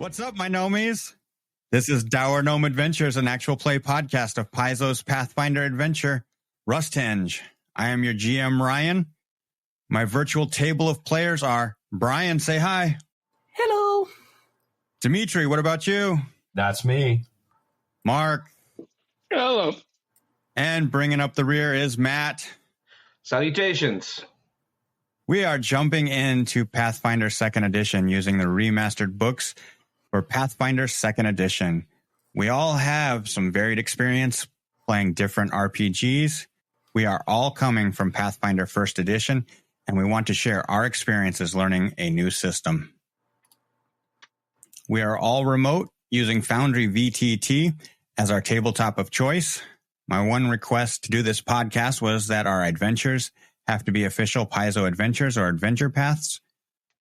What's up, my gnomies? This is Dour Gnome Adventures, an actual play podcast of Paizo's Pathfinder adventure, Rusthenge. I am your GM, Ryan. My virtual table of players are Brian, say hi. Hello. Dimitri, what about you? That's me. Mark. Hello. And bringing up the rear is Matt. Salutations. We are jumping into Pathfinder 2nd Edition using the remastered books for Pathfinder 2nd Edition. We all have some varied experience playing different RPGs. We are all coming from Pathfinder 1st Edition, and we want to share our experiences learning a new system. We are all remote using Foundry VTT as our tabletop of choice. My one request to do this podcast was that our adventures have to be official Paizo adventures or adventure paths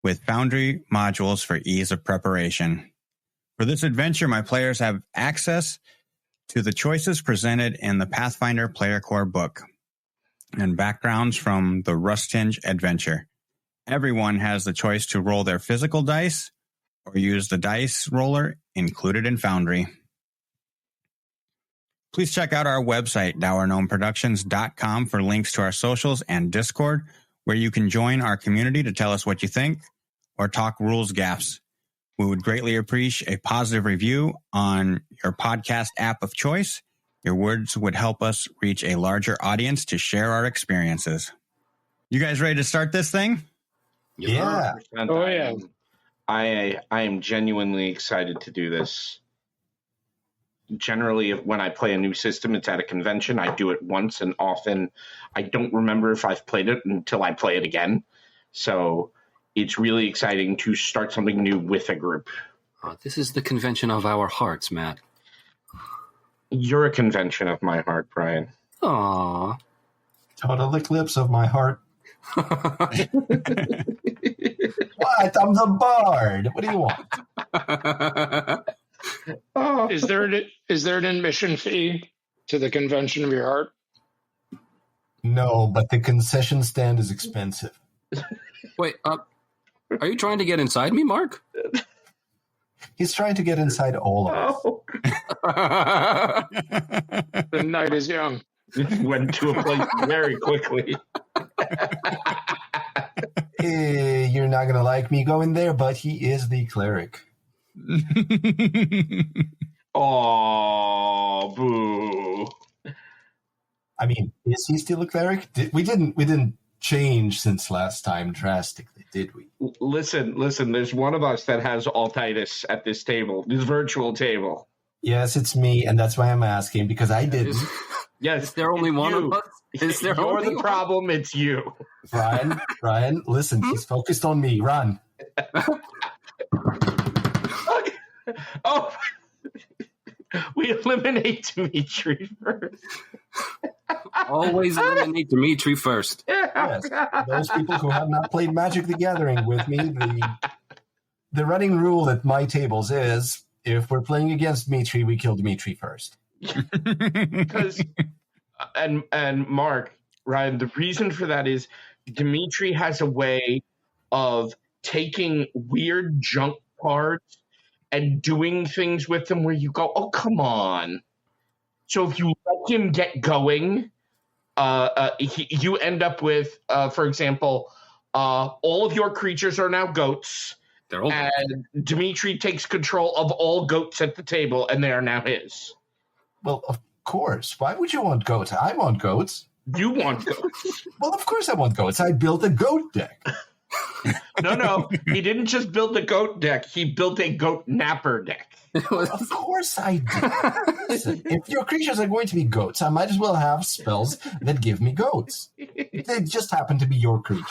with Foundry modules for ease of preparation. For this adventure, my players have access to the choices presented in the Pathfinder Player Core book and backgrounds from the Rusthenge adventure. Everyone has the choice to roll their physical dice or use the dice roller included in Foundry. Please check out our website, dourgnomeproductions.com, for links to our socials and Discord, where you can join our community to tell us what you think or talk rules gaffes. We would greatly appreciate a positive review on your podcast app of choice. Your words would help us reach a larger audience to share our experiences. You guys ready to start this thing? Yeah. Oh, yeah. I am genuinely excited to do this. Generally, when I play a new system, it's at a convention. I do it once, and often I don't remember if I've played it until I play it again. So it's really exciting to start something new with a group. This is the convention of our hearts, Matt. You're a convention of my heart, Brian. Aww. Total eclipse of my heart. What? I'm the bard. What do you want? Is there an admission fee to the convention of your heart? No, but the concession stand is expensive. Wait, are you trying to get inside me, Mark? He's trying to get inside all of us. Oh. The night is young. Went to a place very quickly. You're not going to like me going there, but he is the cleric. Oh, boo. I mean, is he still a cleric? We didn't change since last time drastically, did we? Listen, there's one of us that has altitis at this table, this virtual table. Yes, it's me, and that's why I'm asking, because I didn't. Yes. Is there only one of us? Is there You're only the problem, it's you. Ryan, listen, he's focused on me. Run. Oh, we eliminate Dimitri first. Always eliminate Dimitri first. Yes, those people who have not played Magic the Gathering with me, the running rule at my tables is, if we're playing against Dimitri, we kill Dimitri first. Because, and Mark, Ryan, the reason for that is Dimitri has a way of taking weird junk cards and doing things with them where you go, oh, come on. So if you let him get going, you end up with, for example, all of your creatures are now goats. They're all and Dimitri takes control of all goats at the table, and they are now his. Well, of course. Why would you want goats? I want goats. You want goats. Well, of course I want goats. I built a goat deck. No. He didn't just build a goat deck. He built a goat napper deck. Of course I did. Listen, if your creatures are going to be goats, I might as well have spells that give me goats. They just happen to be your creature.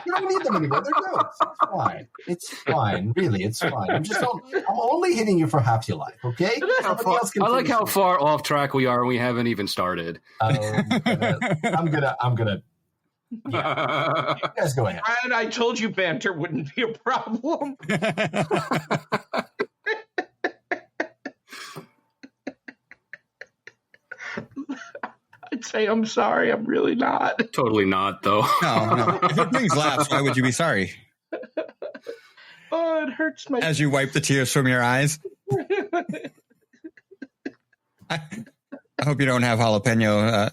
You don't need them anymore. They're goats. It's fine. It's fine. Really, it's fine. I'm only hitting you for half your life, okay? I like how far off track we are and we haven't even started. I'm gonna. Yeah. You guys go ahead. And I told you banter wouldn't be a problem. I'd say I'm sorry. I'm really not. Totally not, though. No. If it brings laughs, why would you be sorry? Oh, that hurts my... As you wipe the tears from your eyes. I hope you don't have jalapeno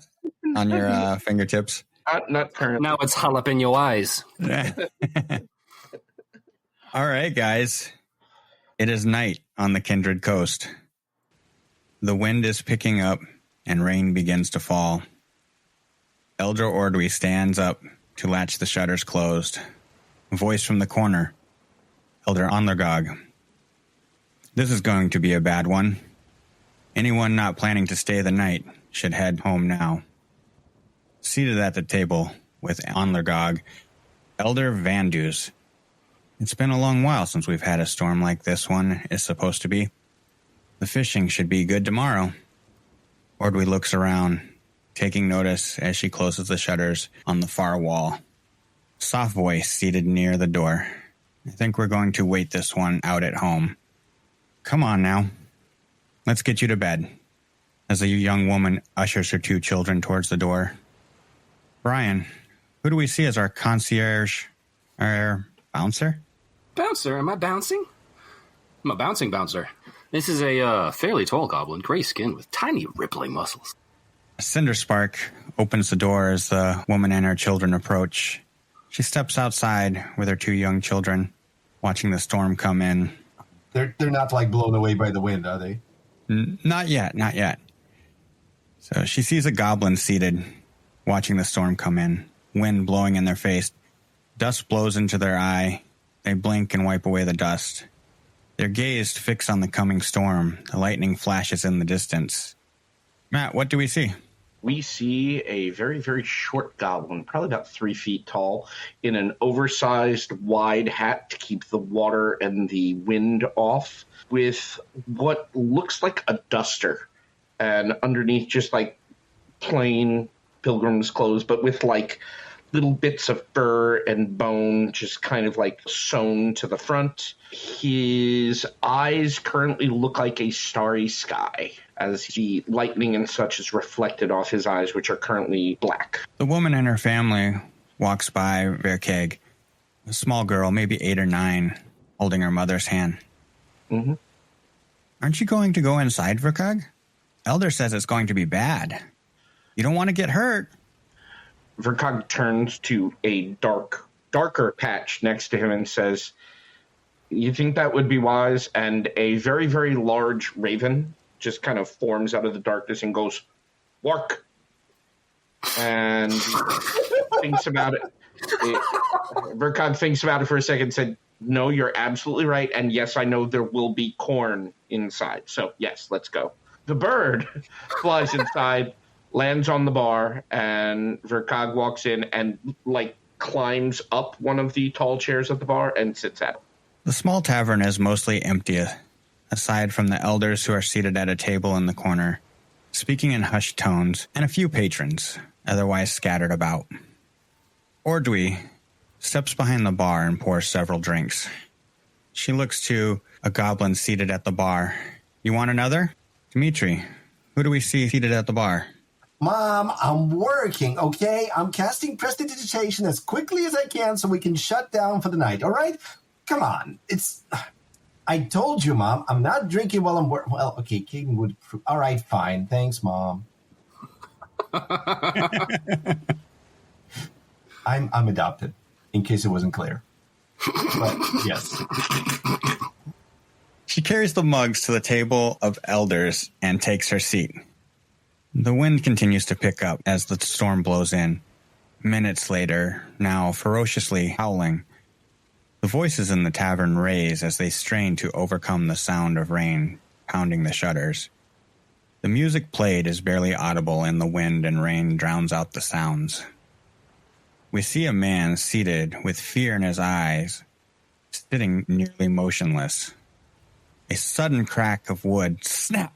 on your fingertips. Not currently. Now it's jalapeno eyes. All right, guys. It is night on the Kindred Coast. The wind is picking up and rain begins to fall. Elder Ordwy stands up to latch the shutters closed. A voice from the corner. Elder Onlergog. This is going to be a bad one. Anyone not planning to stay the night should head home now. Seated at the table with Onlergog, Elder Vandus. It's been a long while since we've had a storm like this one is supposed to be. The fishing should be good tomorrow. Ordwy looks around, taking notice as she closes the shutters on the far wall. Soft voice seated near the door. I think we're going to wait this one out at home. Come on now. Let's get you to bed. As a young woman ushers her 2 children towards the door. Brian, who do we see as our concierge, our bouncer? Bouncer? Am I bouncing? I'm a bouncing bouncer. This is a fairly tall goblin, gray skin with tiny rippling muscles. A cinder spark opens the door as the woman and her children approach. She steps outside with her 2 young children, watching the storm come in. They're not like blown away by the wind, are they? Not yet. So she sees a goblin seated, watching the storm come in, wind blowing in their face. Dust blows into their eye. They blink and wipe away the dust. Their gaze fixed on the coming storm. The lightning flashes in the distance. Matt, what do we see? We see a very, very short goblin, probably about 3 feet tall, in an oversized, wide hat to keep the water and the wind off, with what looks like a duster, and underneath just like plain pilgrim's clothes, but with like little bits of fur and bone just kind of like sewn to the front. His eyes currently look like a starry sky, as the lightning and such is reflected off his eyes, which are currently black. The woman and her family walks by Verkeg, a small girl, maybe 8 or 9, holding her mother's hand. Mm-hmm. Aren't you going to go inside, Verkeg? Elder says it's going to be bad. You don't want to get hurt. Verkog turns to a darker patch next to him and says, "You think that would be wise?" And a very, very large raven just kind of forms out of the darkness and goes, "Work." And thinks about it. Verkog thinks about it for a second and said, "No, you're absolutely right. And yes, I know there will be corn inside. So yes, let's go." The bird flies inside, lands on the bar, and Verkog walks in and like climbs up one of the tall chairs at the bar and sits at it. The small tavern is mostly empty, aside from the elders who are seated at a table in the corner, speaking in hushed tones, and a few patrons, otherwise scattered about. Ordwy steps behind the bar and pours several drinks. She looks to a goblin seated at the bar. You want another? Dimitri, who do we see seated at the bar? Mom, I'm working, okay? I'm casting prestidigitation as quickly as I can so we can shut down for the night, all right? Come on. I told you, Mom, I'm not drinking while I'm working. Well, okay, Caden would... All right, fine. Thanks, Mom. I'm adopted, in case it wasn't clear. But, yes. She carries the mugs to the table of elders and takes her seat. The wind continues to pick up as the storm blows in. Minutes later, now ferociously howling, the voices in the tavern raise as they strain to overcome the sound of rain pounding the shutters. The music played is barely audible, and the wind and rain drowns out the sounds. We see a man seated with fear in his eyes, sitting nearly motionless. A sudden crack of wood snap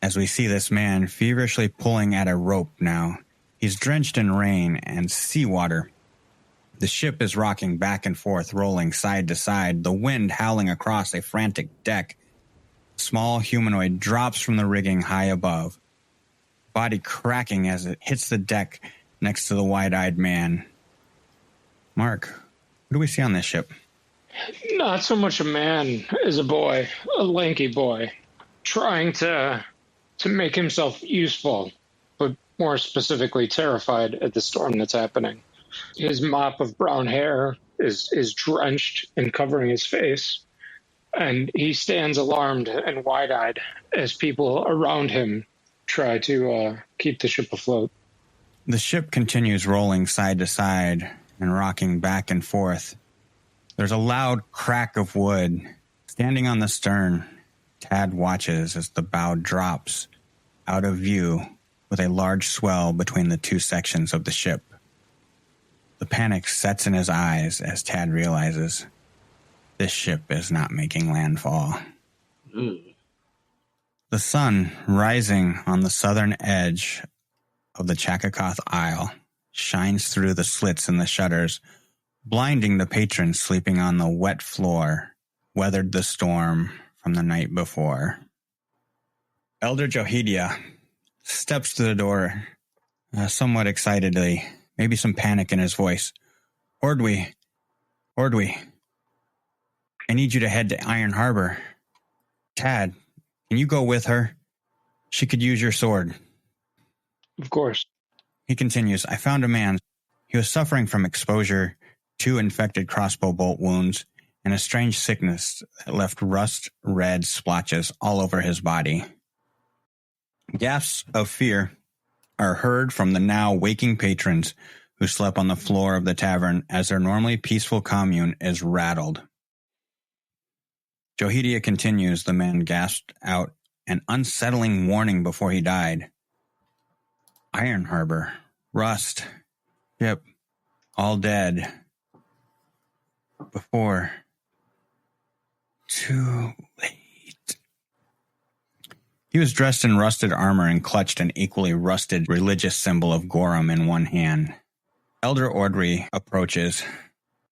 as we see this man feverishly pulling at a rope now. He's drenched in rain and seawater. The ship is rocking back and forth, rolling side to side, the wind howling across a frantic deck. Small humanoid drops from the rigging high above, body cracking as it hits the deck next to the wide-eyed man. Mark, what do we see on this ship? Not so much a man as a boy, a lanky boy, trying to make himself useful, but more specifically terrified at the storm that's happening. His mop of brown hair is drenched and covering his face, and he stands alarmed and wide-eyed as people around him try to keep the ship afloat. The ship continues rolling side to side and rocking back and forth. There's a loud crack of wood. Standing on the stern, Tad watches as the bow drops out of view with a large swell between the two sections of the ship. The panic sets in his eyes as Tad realizes this ship is not making landfall. The sun, rising on the southern edge of the Chakakoth Isle, shines through the slits in the shutters, blinding the patrons sleeping on the wet floor, weathered the storm from the night before. Elder Johidia steps to the door, somewhat excitedly, maybe some panic in his voice. Ordwe, I need you to head to Iron Harbor. Tad, can you go with her? She could use your sword. Of course. He continues, I found a man. He was suffering from exposure, 2 infected crossbow bolt wounds, and a strange sickness that left rust-red splotches all over his body. Gasps of fear are heard from the now waking patrons who slept on the floor of the tavern as their normally peaceful commune is rattled. Johidia continues, the man gasped out an unsettling warning before he died. Iron Harbor, Rust, ship, all dead. Before. Too late. He was dressed in rusted armor and clutched an equally rusted religious symbol of Gorum in one hand. Elder Ordry approaches.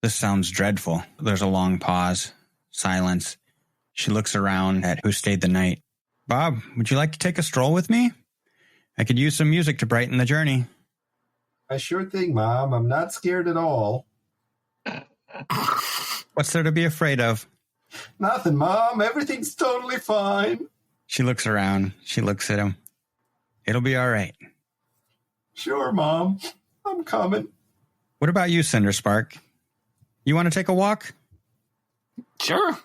This sounds dreadful. There's a long pause. Silence. She looks around at who stayed the night. Bob, would you like to take a stroll with me? I could use some music to brighten the journey. I sure thing, Mom. I'm not scared at all. What's there to be afraid of? Nothing, Mom. Everything's totally fine. She looks around. She looks at him. It'll be all right. Sure, Mom. I'm coming. What about you, Cinderspark? You want to take a walk? Sure.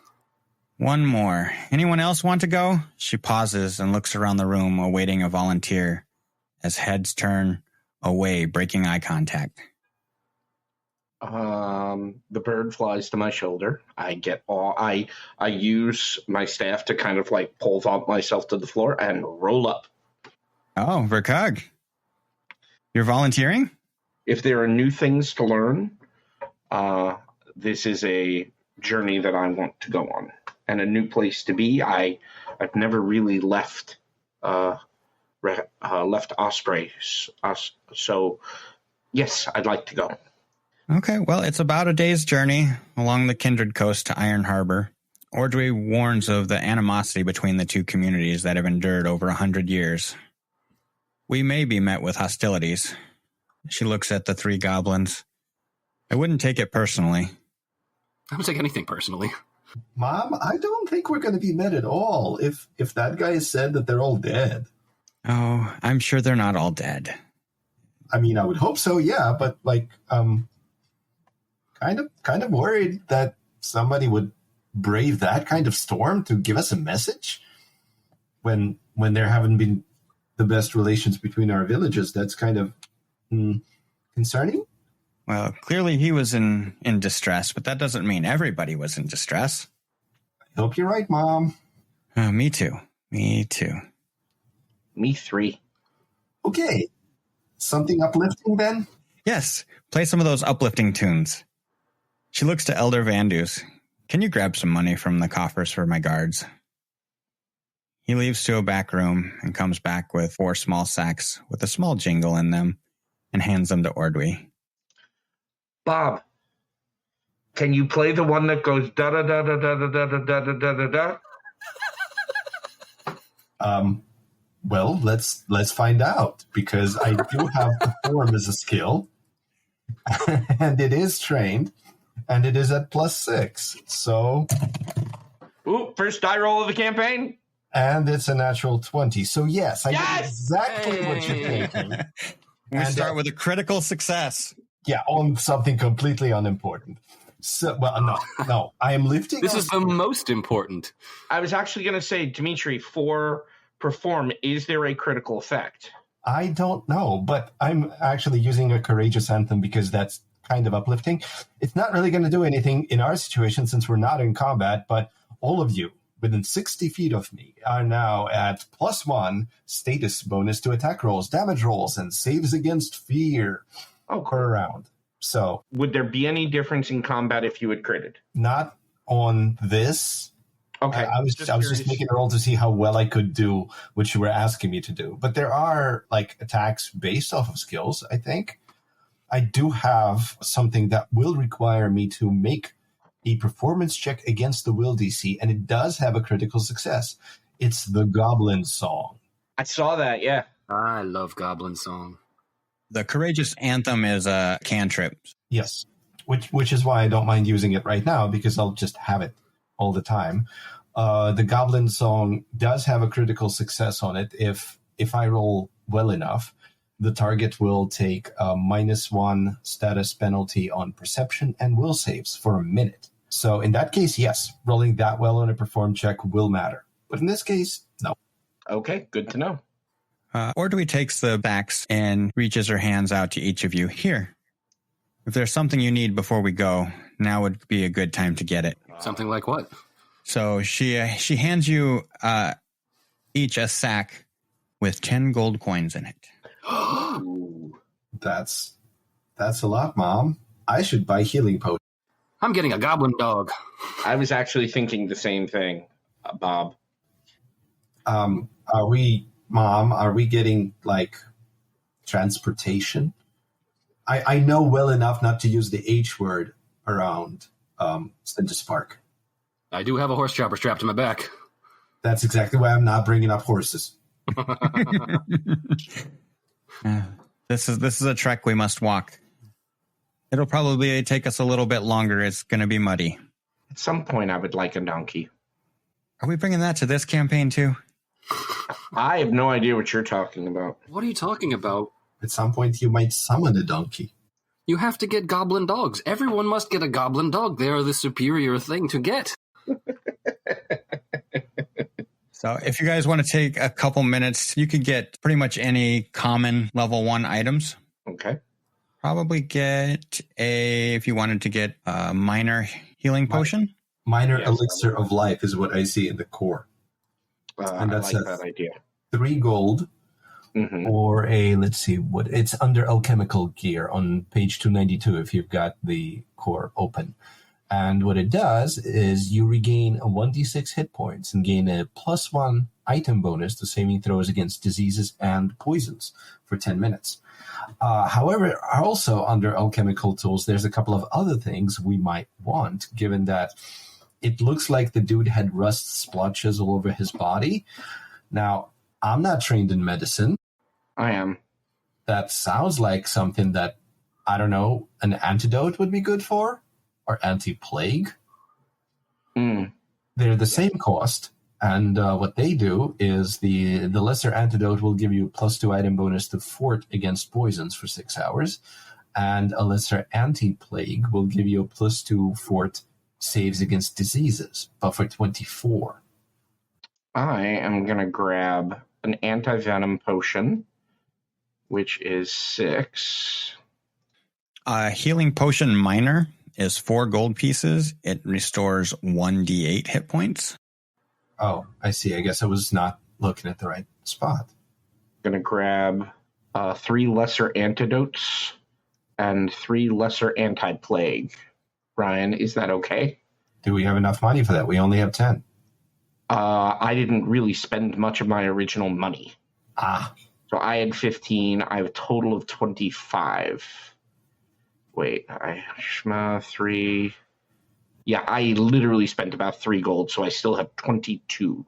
One more. Anyone else want to go? She pauses and looks around the room, awaiting a volunteer, as heads turn away, breaking eye contact. The bird flies to my shoulder. I use my staff to kind of like pole vault myself to the floor and roll up. Oh, Verkug. You're volunteering? If there are new things to learn, this is a journey that I want to go on. And a new place to be. I've never really left Osprey. So, yes, I'd like to go. Okay, well, it's about a day's journey along the Kindred coast to Iron Harbor. Ordway warns of the animosity between the two communities that have endured over 100 years. We may be met with hostilities. She looks at the 3 goblins. I wouldn't take it personally. I don't take anything personally. Mom, I don't think we're going to be met at all if that guy said that they're all dead. Oh, I'm sure they're not all dead. I mean, I would hope so, yeah, but kind of worried that somebody would brave that kind of storm to give us a message when there haven't been the best relations between our villages. That's kind of concerning. Well, clearly he was in distress, but that doesn't mean everybody was in distress. I hope you're right, Mom. Me too. Me too. Me 3. Okay. Something uplifting, then? Yes, play some of those uplifting tunes. She looks to Elder Vandus. Can you grab some money from the coffers for my guards? He leaves to a back room and comes back with 4 small sacks with a small jingle in them and hands them to Ordwy. Bob, can you play the one that goes da da da da da da da da da da da da? Well, let's find out, because I do have perform as a skill, and it is trained. And it is at +6. So... Ooh, first die roll of the campaign. And it's a natural 20. So yes, I get exactly what you're Hey. thinking. We start with a critical success. Yeah, on something completely unimportant. So, well, no. I am lifting. This is the most important. I was actually going to say, Dimitri, for perform, is there a critical effect? I don't know, but I'm actually using a courageous anthem because that's kind of uplifting. It's not really going to do anything in our situation since we're not in combat, but all of you within 60 feet of me are now at +1 status bonus to attack rolls, damage rolls, and saves against fear per round. So, would there be any difference in combat if you had critted? not on this. Okay. I was just making a roll to see how well I could do what you were asking me to do. But there are like attacks based off of skills, I think. I do have something that will require me to make a performance check against the will DC, and it does have a critical success. It's the Goblin Song. I saw that, yeah. I love Goblin Song. The courageous anthem is a cantrip. Yes, which is why I don't mind using it right now, because I'll just have it all the time. The Goblin Song does have a critical success on it. If I roll well enough, the target will take a -1 status penalty on perception and will saves for a minute. So in that case, yes, rolling that well on a perform check will matter. But in this case, no. Okay, good to know. Ordwy takes the backs and reaches her hands out to each of you. Here, if there's something you need before we go, now would be a good time to get it. Something like what? So she hands you each a sack with 10 gold coins in it. Ooh. That's a lot, Mom. I should buy healing potions. I'm getting a goblin dog. I was actually thinking the same thing, Bob. Are we getting like transportation? I know well enough not to use the H word around Stentus Park. I do have a horse chopper strapped to my back. That's exactly why I'm not bringing up horses. This is a trek we must walk. It'll probably take us a little bit longer. It's going to be muddy. At some point, I would like a donkey. Are we bringing that to this campaign too? I have no idea what you're talking about. What are you talking about? At some point, you might summon a donkey. You have to get goblin dogs. Everyone must get a goblin dog. They are the superior thing to get. So if you guys want to take a couple minutes, you could get pretty much any common level 1 items. Okay. Probably get if you wanted to get a minor healing potion. Minor Yes. elixir of life is what I see in the core. I that's like a- that idea. 3 gold Mm-hmm. or let's see, what it's under alchemical gear on page 292 if you've got the core open. And what it does is you regain a 1d6 hit points and gain a +1 item bonus to saving throws against diseases and poisons for 10 minutes. However, also under alchemical tools, there's a couple of other things we might want, given that it looks like the dude had rust splotches all over his body. Now, I'm not trained in medicine. I am. That sounds like something that, I don't know, an antidote would be good for? Or anti-plague? Mm. They're the same cost, and what they do is the lesser antidote will give you a +2 item bonus to fort against poisons for 6 hours, and a lesser anti-plague will give you a +2 fort saves against diseases, but for 24. I am going to grab an anti-venom potion, which is 6. Healing potion minor is 4 gold pieces. It restores 1d8 hit points. Oh, I see. I guess I was not looking at the right spot. Going to grab 3 lesser antidotes and 3 lesser anti-plague. Ryan, is that okay? Do we have enough money for that? We only have 10. I didn't really spend much of my original money. So I had 15. I have a total of 25. Wait, 3. Yeah, I literally spent about 3 gold, so I still have 22.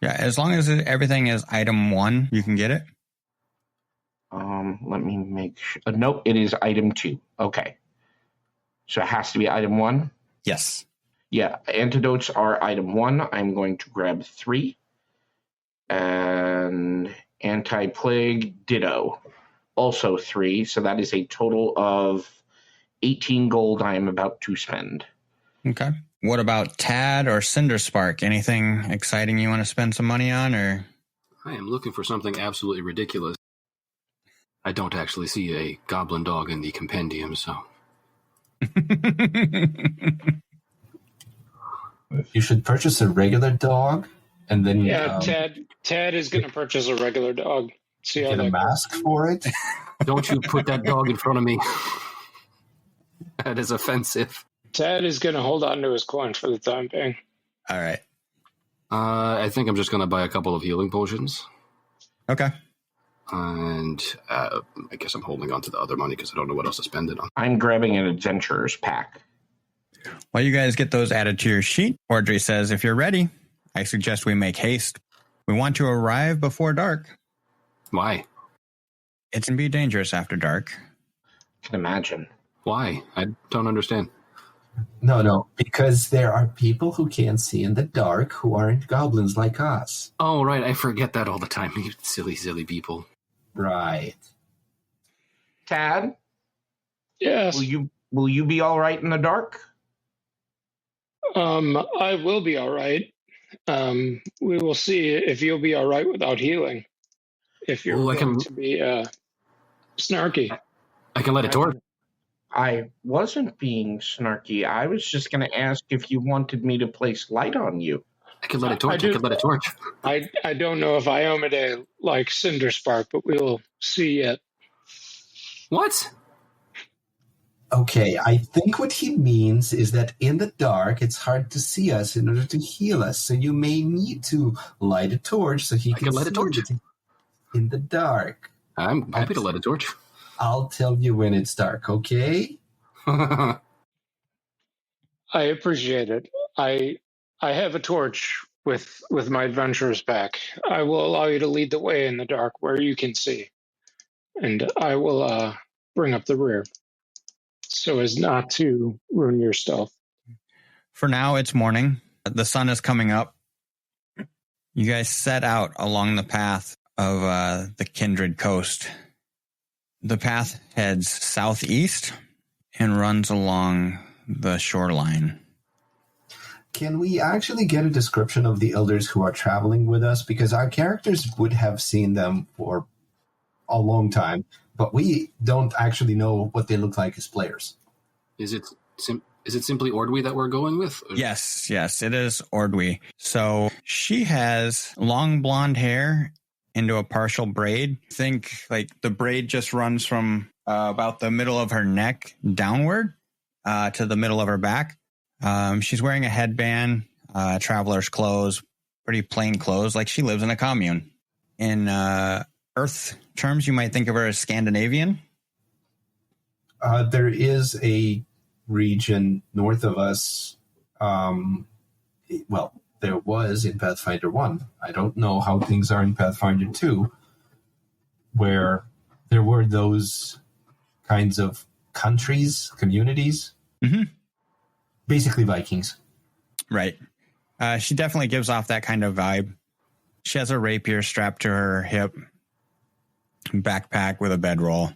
Yeah, as long as everything is item 1, you can get it. Let me make sure. Nope, it is item 2. Okay. So it has to be item 1? Yes. Yeah, antidotes are item 1. I'm going to grab 3. And anti-plague, ditto. Also 3. So that is a total of 18 gold I am about to spend. Okay. What about Tad or Cinderspark? Anything exciting you want to spend some money on, or? I am looking for something absolutely ridiculous. I don't actually see a goblin dog in the compendium, so... You should purchase a regular dog, and then Tad is going to purchase a regular dog. See how get a that mask goes. for it. Don't you put that dog in front of me. That is offensive. Tad is going to hold on to his coin for the time being. All right. I think I'm just going to buy a couple of healing potions. Okay. And I guess I'm holding on to the other money because I don't know what else to spend it on. I'm grabbing an adventurer's pack. While you guys get those added to your sheet, Audrey says, if you're ready, I suggest we make haste. We want to arrive before dark. Why? It can be dangerous after dark. I can imagine. Why? I don't understand. No, because there are people who can't see in the dark who aren't goblins like us. Oh, right. I forget that all the time. You silly, silly people. Right. Tad, Yes. will you be all right in the dark? I will be all right. We will see if you'll be all right without healing. If you're going to be snarky. I can let it torch. I wasn't being snarky. I was just going to ask if you wanted me to place light on you. I can let it torch. I can let it torch. I don't know if Iomade like Cinderspark, but we'll see yet. What? Okay, I think what he means is that in the dark, it's hard to see us in order to heal us. So you may need to light a torch so he can light a see torch in the dark. I'm happy to light a torch. I'll tell you when it's dark, okay? I appreciate it. I have a torch with my adventurer's pack. I will allow you to lead the way in the dark where you can see, and I will bring up the rear so as not to ruin your stealth. For now, it's morning. The sun is coming up. You guys set out along the path of the Kindred Coast. The path heads southeast and runs along the shoreline. Can we actually get a description of the elders who are traveling with us? Because our characters would have seen them for a long time, but we don't actually know what they look like as players. Is it simply Ordwy that we're going with? Yes, it is Ordwy. So she has long blonde hair into a partial braid. Think like the braid just runs from about the middle of her neck downward to the middle of her back. She's wearing a headband, traveler's clothes, pretty plain clothes, like she lives in a commune. In Earth terms, you might think of her as Scandinavian. There is a region north of us. There was in Pathfinder 1. I don't know how things are in Pathfinder 2, where there were those kinds of countries, communities. Mm-hmm. Basically Vikings. Right. She definitely gives off that kind of vibe. She has a rapier strapped to her hip, backpack with a bedroll,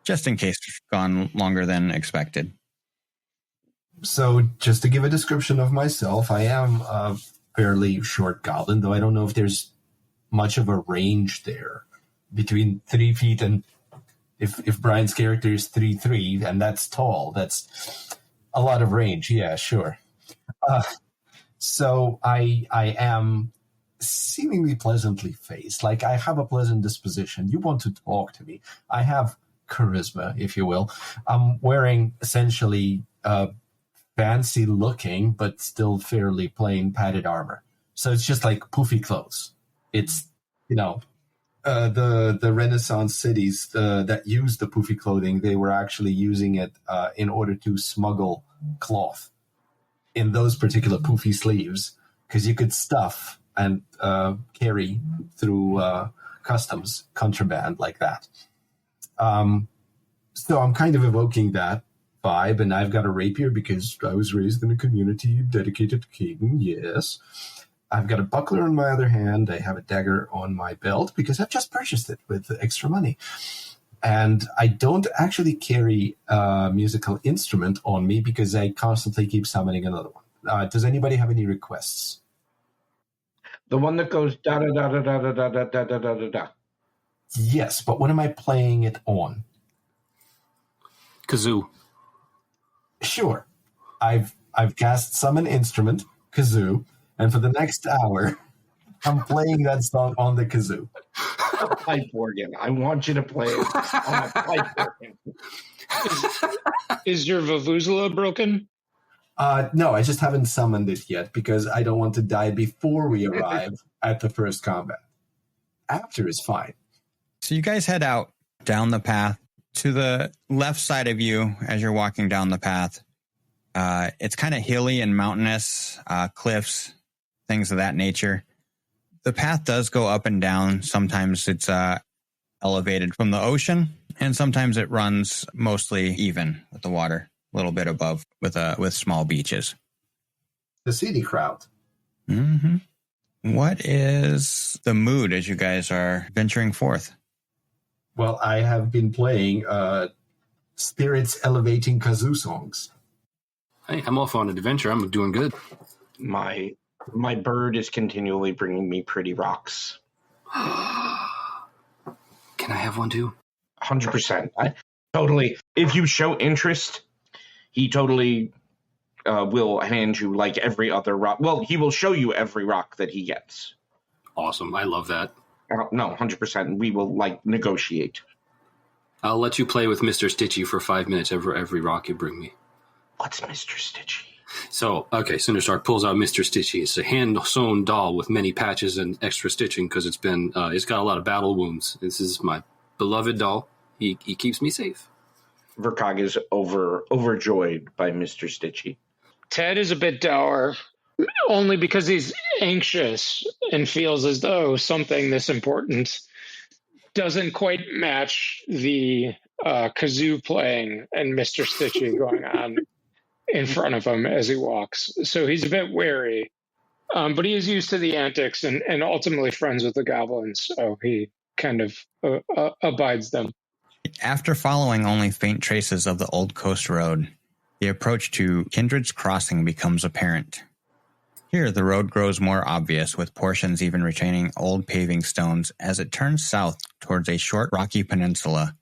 just in case it's gone longer than expected. So just to give a description of myself, I am a fairly short goblin, though I don't know if there's much of a range there between 3 feet and if Brian's character is 3'3", and that's tall, that's a lot of range. Yeah, sure. So I am seemingly pleasantly faced. Like I have a pleasant disposition. You want to talk to me. I have charisma, if you will. I'm wearing essentially fancy looking, but still fairly plain padded armor. So it's just like poofy clothes. It's, the Renaissance cities that use the poofy clothing, they were actually using it in order to smuggle cloth in those particular poofy sleeves, because you could stuff and carry through customs contraband like that. So I'm kind of evoking that vibe, and I've got a rapier because I was raised in a community dedicated to Caden, yes. I've got a buckler in my other hand. I have a dagger on my belt because I've just purchased it with extra money. And I don't actually carry a musical instrument on me because I constantly keep summoning another one. Does anybody have any requests? The one that goes da-da-da-da-da-da-da-da-da-da-da. Yes, but what am I playing it on? Kazoo. Sure. I've cast Summon Instrument, kazoo, and for the next hour, I'm playing that song on the kazoo. Pipe organ. I want you to play it on a pipe organ. Is your Vuvuzela broken? No, I just haven't summoned it yet because I don't want to die before we arrive at the first combat. After is fine. So you guys head out down the path. To the left side of you as you're walking down the path, it's kind of hilly and mountainous, cliffs, things of that nature. The path does go up and down. Sometimes it's elevated from the ocean, and sometimes it runs mostly even with the water, a little bit above with small beaches. The city crowd. Mm-hmm. What is the mood as you guys are venturing forth? Well, I have been playing spirits elevating kazoo songs. Hey, I'm off on an adventure. I'm doing good. My bird is continually bringing me pretty rocks. Can I have one too? 100%. Totally. If you show interest, he totally will hand you like every other rock. Well, he will show you every rock that he gets. Awesome. I love that. No, 100%. We will like negotiate. I'll let you play with Mr. Stitchy for 5 minutes every rock you bring me. What's Mr. Stitchy? So, okay, Cinderstark pulls out Mr. Stitchy. It's a hand-sewn doll with many patches and extra stitching because it's got a lot of battle wounds. This is my beloved doll. He keeps me safe. Verkog is overjoyed by Mr. Stitchy. Ted is a bit dour, only because he's anxious and feels as though something this important doesn't quite match the kazoo playing and Mr. Stitchy going on in front of him as he walks. So he's a bit wary, but he is used to the antics and ultimately friends with the goblins, so he kind of abides them. After following only faint traces of the Old Coast Road, the approach to Kindred's Crossing becomes apparent. Here, the road grows more obvious, with portions even retaining old paving stones as it turns south towards a short rocky peninsula.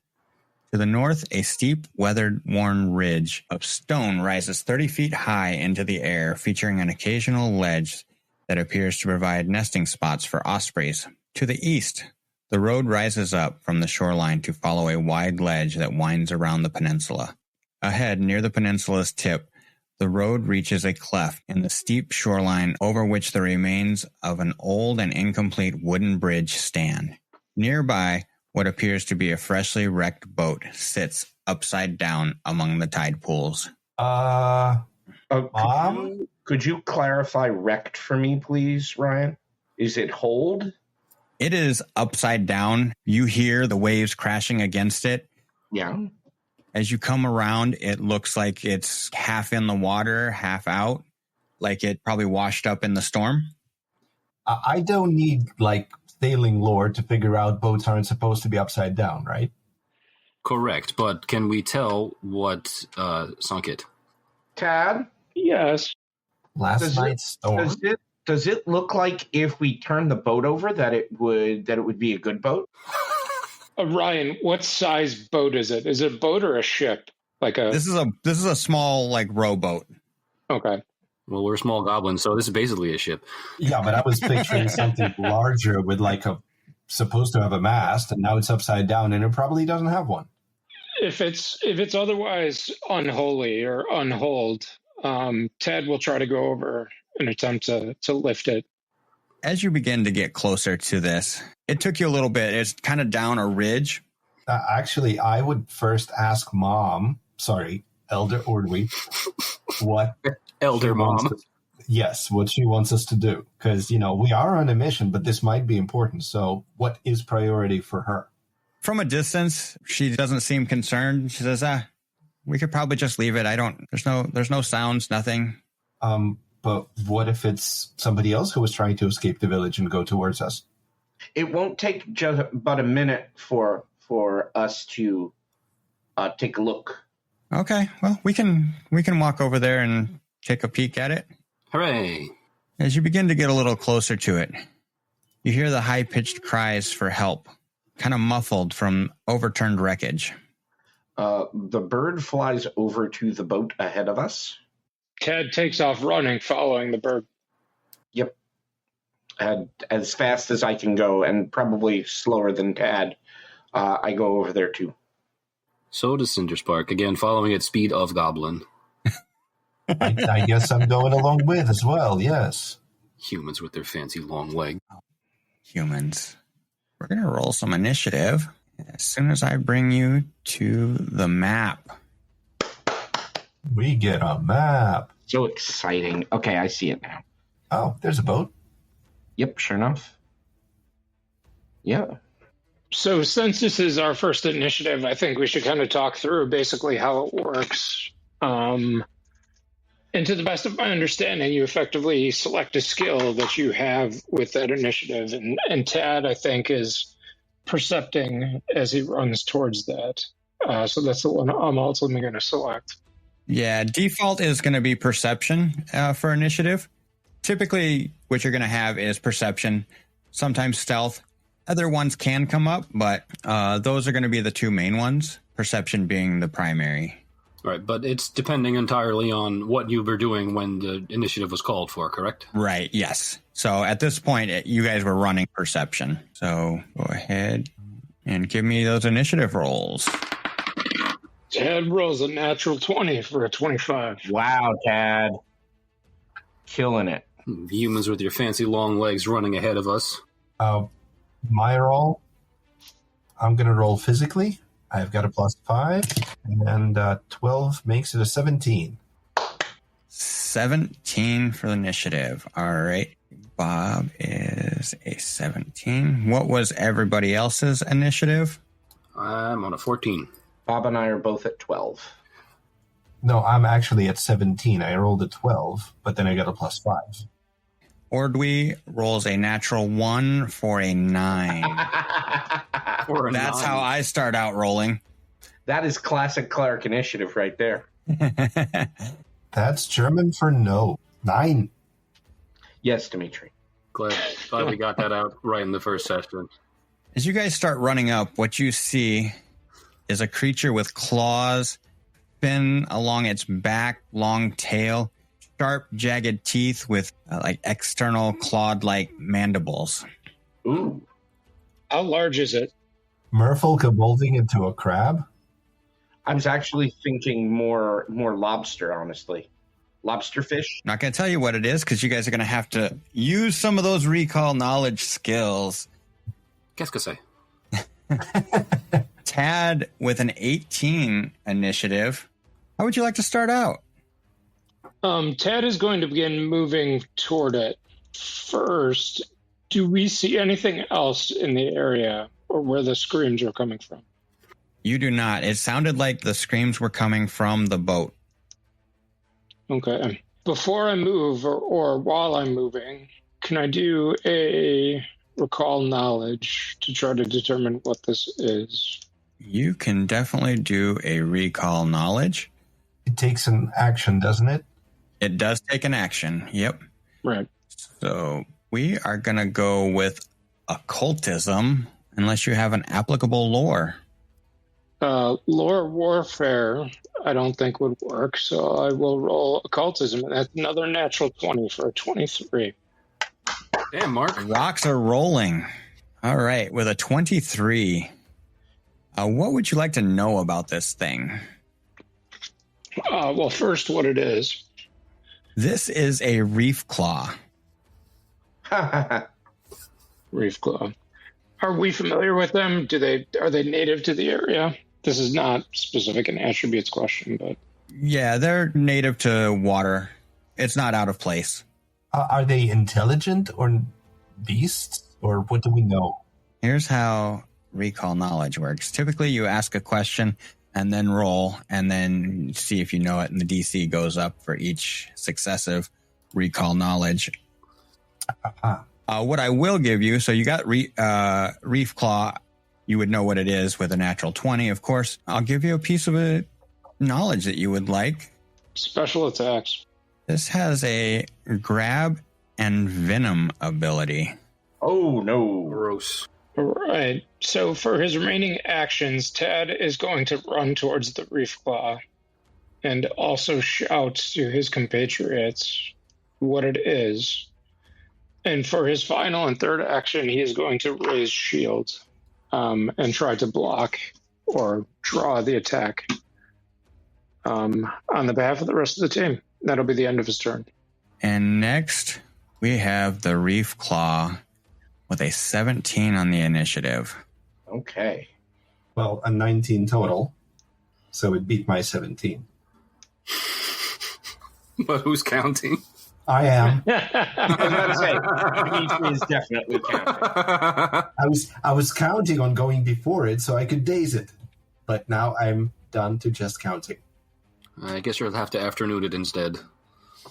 To the north, a steep, weather-worn ridge of stone rises 30 feet high into the air, featuring an occasional ledge that appears to provide nesting spots for ospreys. To the east, the road rises up from the shoreline to follow a wide ledge that winds around the peninsula. Ahead, near the peninsula's tip, the road reaches a cleft in the steep shoreline over which the remains of an old and incomplete wooden bridge stand. Nearby, what appears to be a freshly wrecked boat sits upside down among the tide pools. Could you clarify wrecked for me, please, Ryan? Is it hold? It is upside down. You hear the waves crashing against it. Yeah. As you come around, it looks like it's half in the water, half out, like it probably washed up in the storm. I don't need, sailing lore to figure out boats aren't supposed to be upside down, right? Correct, but can we tell what sunk it? Tad? Yes. Last night's storm. Does it look like if we turn the boat over that it would be a good boat? Ryan, what size boat is it? Is it a boat or a ship? This is a small rowboat. Okay. Well, we're small goblins, so this is basically a ship. Yeah, but I was picturing something larger with supposed to have a mast, and now it's upside down, and it probably doesn't have one. If it's otherwise unholy or unhold, Ted will try to go over and attempt to lift it. As you begin to get closer to this, it took you a little bit. It's kind of down a ridge. Actually, I would first ask Elder Ordwy, what Elder Mom. What she wants us to do. Because, we are on a mission, but this might be important. So what is priority for her? From a distance, she doesn't seem concerned. She says, we could probably just leave it. There's no sounds, nothing. But what if it's somebody else who was trying to escape the village and go towards us? It won't take just but a minute for us to take a look. Okay, well, we can walk over there and take a peek at it. Hooray! As you begin to get a little closer to it, you hear the high-pitched cries for help, kind of muffled from overturned wreckage. The bird flies over to the boat ahead of us. Tad takes off running, following the bird. Yep. As fast as I can go, and probably slower than Tad, I go over there too. So does Cinderspark, again following at speed of Goblin. I guess I'm going along with as well, yes. Humans with their fancy long leg. Humans. We're going to roll some initiative as soon as I bring you to the map. We get a map. So exciting. Okay, I see it now. Oh, there's a boat. Yep, sure enough. Yeah. So since this is our first initiative, I think we should kind of talk through basically how it works. And to the best of my understanding, you effectively select a skill that you have with that initiative. And Tad, I think, is percepting as he runs towards that. So that's the one I'm ultimately going to select. Yeah, default is going to be perception for initiative. Typically, what you're going to have is perception, sometimes stealth. Other ones can come up, but those are going to be the two main ones, perception being the primary. Right, but it's depending entirely on what you were doing when the initiative was called for, correct? Right, yes. So at this point, you guys were running perception. So go ahead and give me those initiative rolls. Tad rolls a natural 20 for a 25. Wow, Tad. Killing it. Humans with your fancy long legs running ahead of us. My roll, I'm going to roll physically. I've got a +5, and 12 makes it a 17. 17 for the initiative. All right. Bob is a 17. What was everybody else's initiative? I'm on a 14. Bob and I are both at 12. No, I'm actually at 17. I rolled a 12, but then I got a +5. Ordwe rolls a natural 1 for a 9. That's how I start out rolling. That is classic Clark initiative right there. That's German for no. 9. Yes, Dimitri. Glad we got that out right in the first session. As you guys start running up, what you see is a creature with claws, fin along its back, long tail, sharp, jagged teeth with like external clawed-like mandibles. Ooh. How large is it? Merfolk evolving into a crab? I was actually thinking more lobster, honestly. Lobster fish? Not going to tell you what it is because you guys are going to have to use some of those recall knowledge skills. Qu'est-ce que c'est? Tad with an 18 initiative. How would you like to start out? Tad is going to begin moving toward it. First, do we see anything else in the area or where the screams are coming from? You do not. It sounded like the screams were coming from the boat. Okay. Before I move or while I'm moving, can I do a recall knowledge to try to determine what this is? You can definitely do a recall knowledge. It takes an action, doesn't it? It does take an action. Yep. Right. So we are going to go with occultism unless you have an applicable lore. Lore warfare, I don't think would work, so I will roll occultism. And that's another natural 20 for a 23. Damn, Mark. Rocks are rolling. All right, with a 23. What would you like to know about this thing? Well, first, what it is. This is a reef claw. Reef claw. Are we familiar with them? Are they native to the area? This is not specific an attributes question, but Yeah, they're native to water. It's not out of place. Are they intelligent or beasts? Or what do we know? Here's how recall knowledge works. Typically, you ask a question and then roll, and then see if you know it, and the DC goes up for each successive recall knowledge. What I will give you, so you got Reef Claw, you would know what it is with a natural 20, of course. I'll give you a piece of a knowledge that you would like. Special attacks. This has a grab and venom ability. Oh, no. Gross. All right. So for his remaining actions, Tad is going to run towards the Reef Claw and also shout to his compatriots what it is. And for his final and third action, he is going to raise shield and try to block or draw the attack on the behalf of the rest of the team. That'll be the end of his turn. And next, we have the Reef Claw with a 17 on the initiative. Okay. Well, a 19 total, so it beat my 17. But who's counting? I am. I was about to say, Dimitri is definitely counting. I was counting on going before it so I could daze it, but now I'm done to just counting. I guess you'll have to afternoon it instead.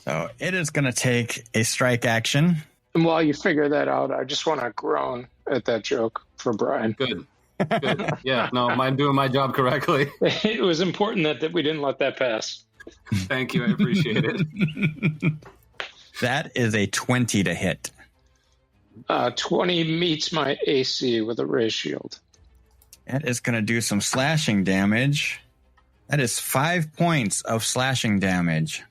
So it is going to take a strike action. And while you figure that out, I just want to groan at that joke for Brian. Good. Yeah, no, I'm doing my job correctly. It was important that we didn't let that pass. Thank you, I appreciate it. That is a 20 to hit. 20 meets my AC with a raise shield. That is going to do some slashing damage. That is 5 points of slashing damage.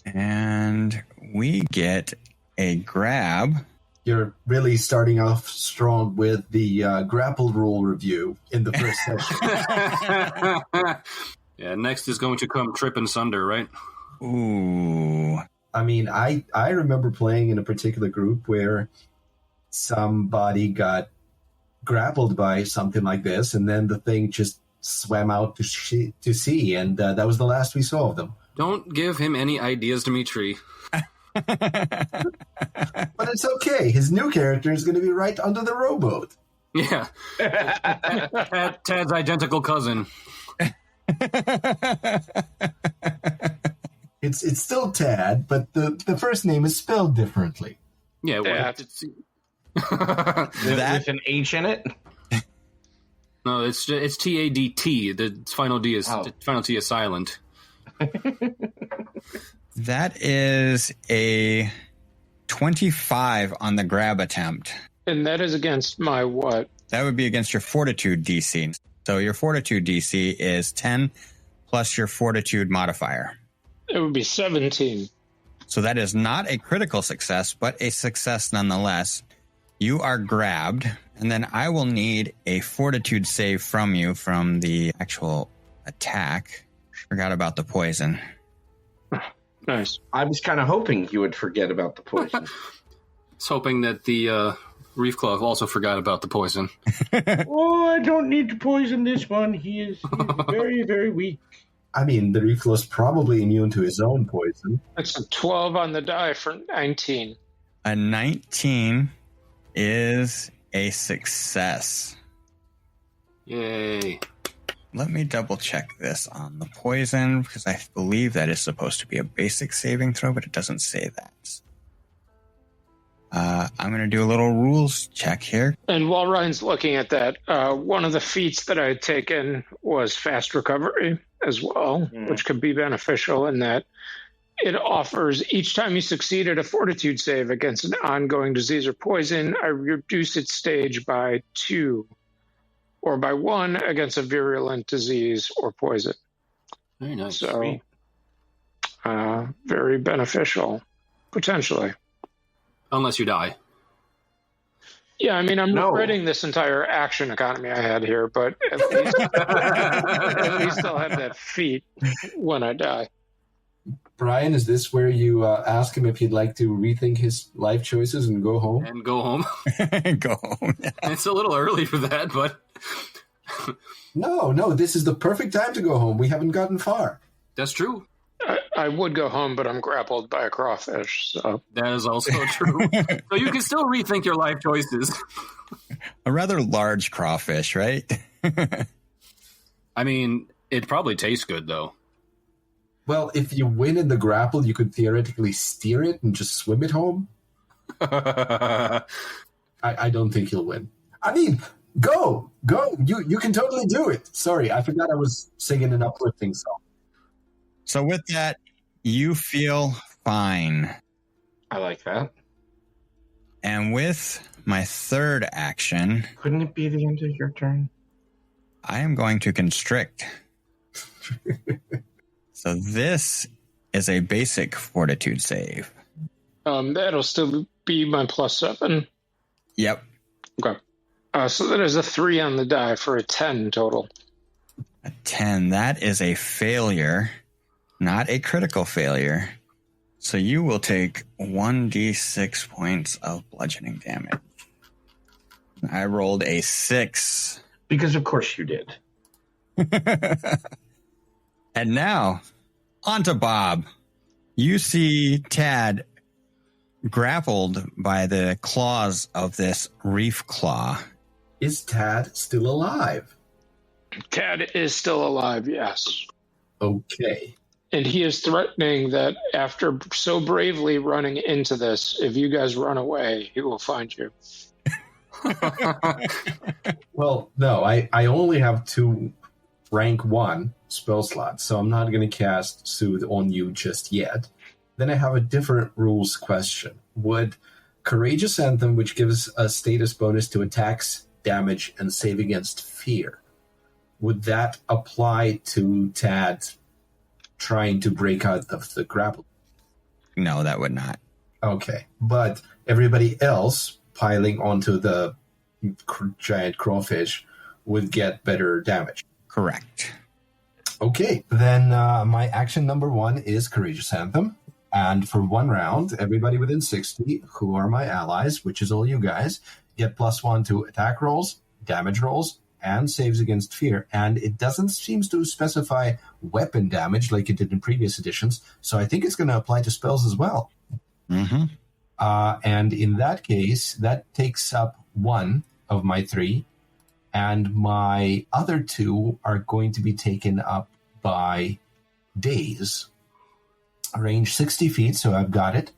And we get a grab. You're really starting off strong with the grapple rule review in the first session. Yeah, next is going to come Trip and Sunder, right? Ooh. I mean, I remember playing in a particular group where somebody got grappled by something like this, and then the thing just swam out to sea, and that was the last we saw of them. Don't give him any ideas, Dimitri. But it's okay. His new character is going to be right under the rowboat. Yeah. Tad's identical cousin. It's still Tad, but the first name is spelled differently. Yeah, well, With an H in it? no, it's TADT. The final D is final T is silent. That is a 25 on the grab attempt. And that is against my what? That would be against your fortitude DC. So your fortitude DC is 10 plus your fortitude modifier. It would be 17. So that is not a critical success, but a success nonetheless. You are grabbed, and then I will need a fortitude save from you from the actual attack. Forgot about the poison. Nice. I was kind of hoping you would forget about the poison. I was hoping that the Reef Claw also forgot about the poison. Oh, I don't need to poison this one. He's very, very weak. I mean, the Reef is probably immune to his own poison. That's a 12 on the die for 19. A 19 is a success. Yay. Let me double check this on the poison, because I believe that is supposed to be a basic saving throw, but it doesn't say that. I'm going to do a little rules check here. And while Ryan's looking at that, one of the feats that I had taken was fast recovery as well, which could be beneficial in that it offers each time you succeed at a fortitude save against an ongoing disease or poison, I reduce its stage by 2 or by 1 against a virulent disease or poison. Very nice. So, very beneficial, potentially. Unless you die. Yeah, I mean, I'm regretting this entire action economy I had here, but at least I'll have that feat when I die. Brian, is this where you ask him if he'd like to rethink his life choices and go home? And go home. Go home. It's a little early for that, but... No, this is the perfect time to go home. We haven't gotten far. That's true. I would go home, but I'm grappled by a crawfish, so... That is also true. So you can still rethink your life choices. A rather large crawfish, right? I mean, it probably tastes good, though. Well, if you win in the grapple, you could theoretically steer it and just swim it home. I don't think you'll win. I mean, go. You can totally do it. Sorry, I forgot I was singing an uplifting song. So with that, you feel fine. I like that. And with my third action, Couldn't it be the end of your turn? I am going to constrict. So this is a basic fortitude save. That'll still be my +7. Yep. Okay. So that is a 3 on the die for a 10 total. A 10. That is a failure, not a critical failure. So you will take 1d6 points of bludgeoning damage. I rolled a 6. Because of course you did. And now, on to Bob. You see Tad grappled by the claws of this reef claw. Is Tad still alive? Tad is still alive, yes. Okay. And he is threatening that after so bravely running into this, if you guys run away, he will find you. Well, no, I only have 2 rank 1 spell slots, so I'm not going to cast Soothe on you just yet. Then I have a different rules question. Would Courageous Anthem, which gives a status bonus to attacks, damage, and save against fear, would that apply to Tad trying to break out of the grapple? No, that would not. Okay, but everybody else piling onto the giant crawfish would get better damage. Correct. Okay, then my action number 1 is Courageous Anthem. And for 1 round, everybody within 60, who are my allies, which is all you guys, get +1 to attack rolls, damage rolls, and saves against fear. And it doesn't seem to specify weapon damage like it did in previous editions, so I think it's going to apply to spells as well. Mm-hmm. And in that case, that takes up 1 of my 3, and my other 2 are going to be taken up by daze. Range 60 feet, so I've got it.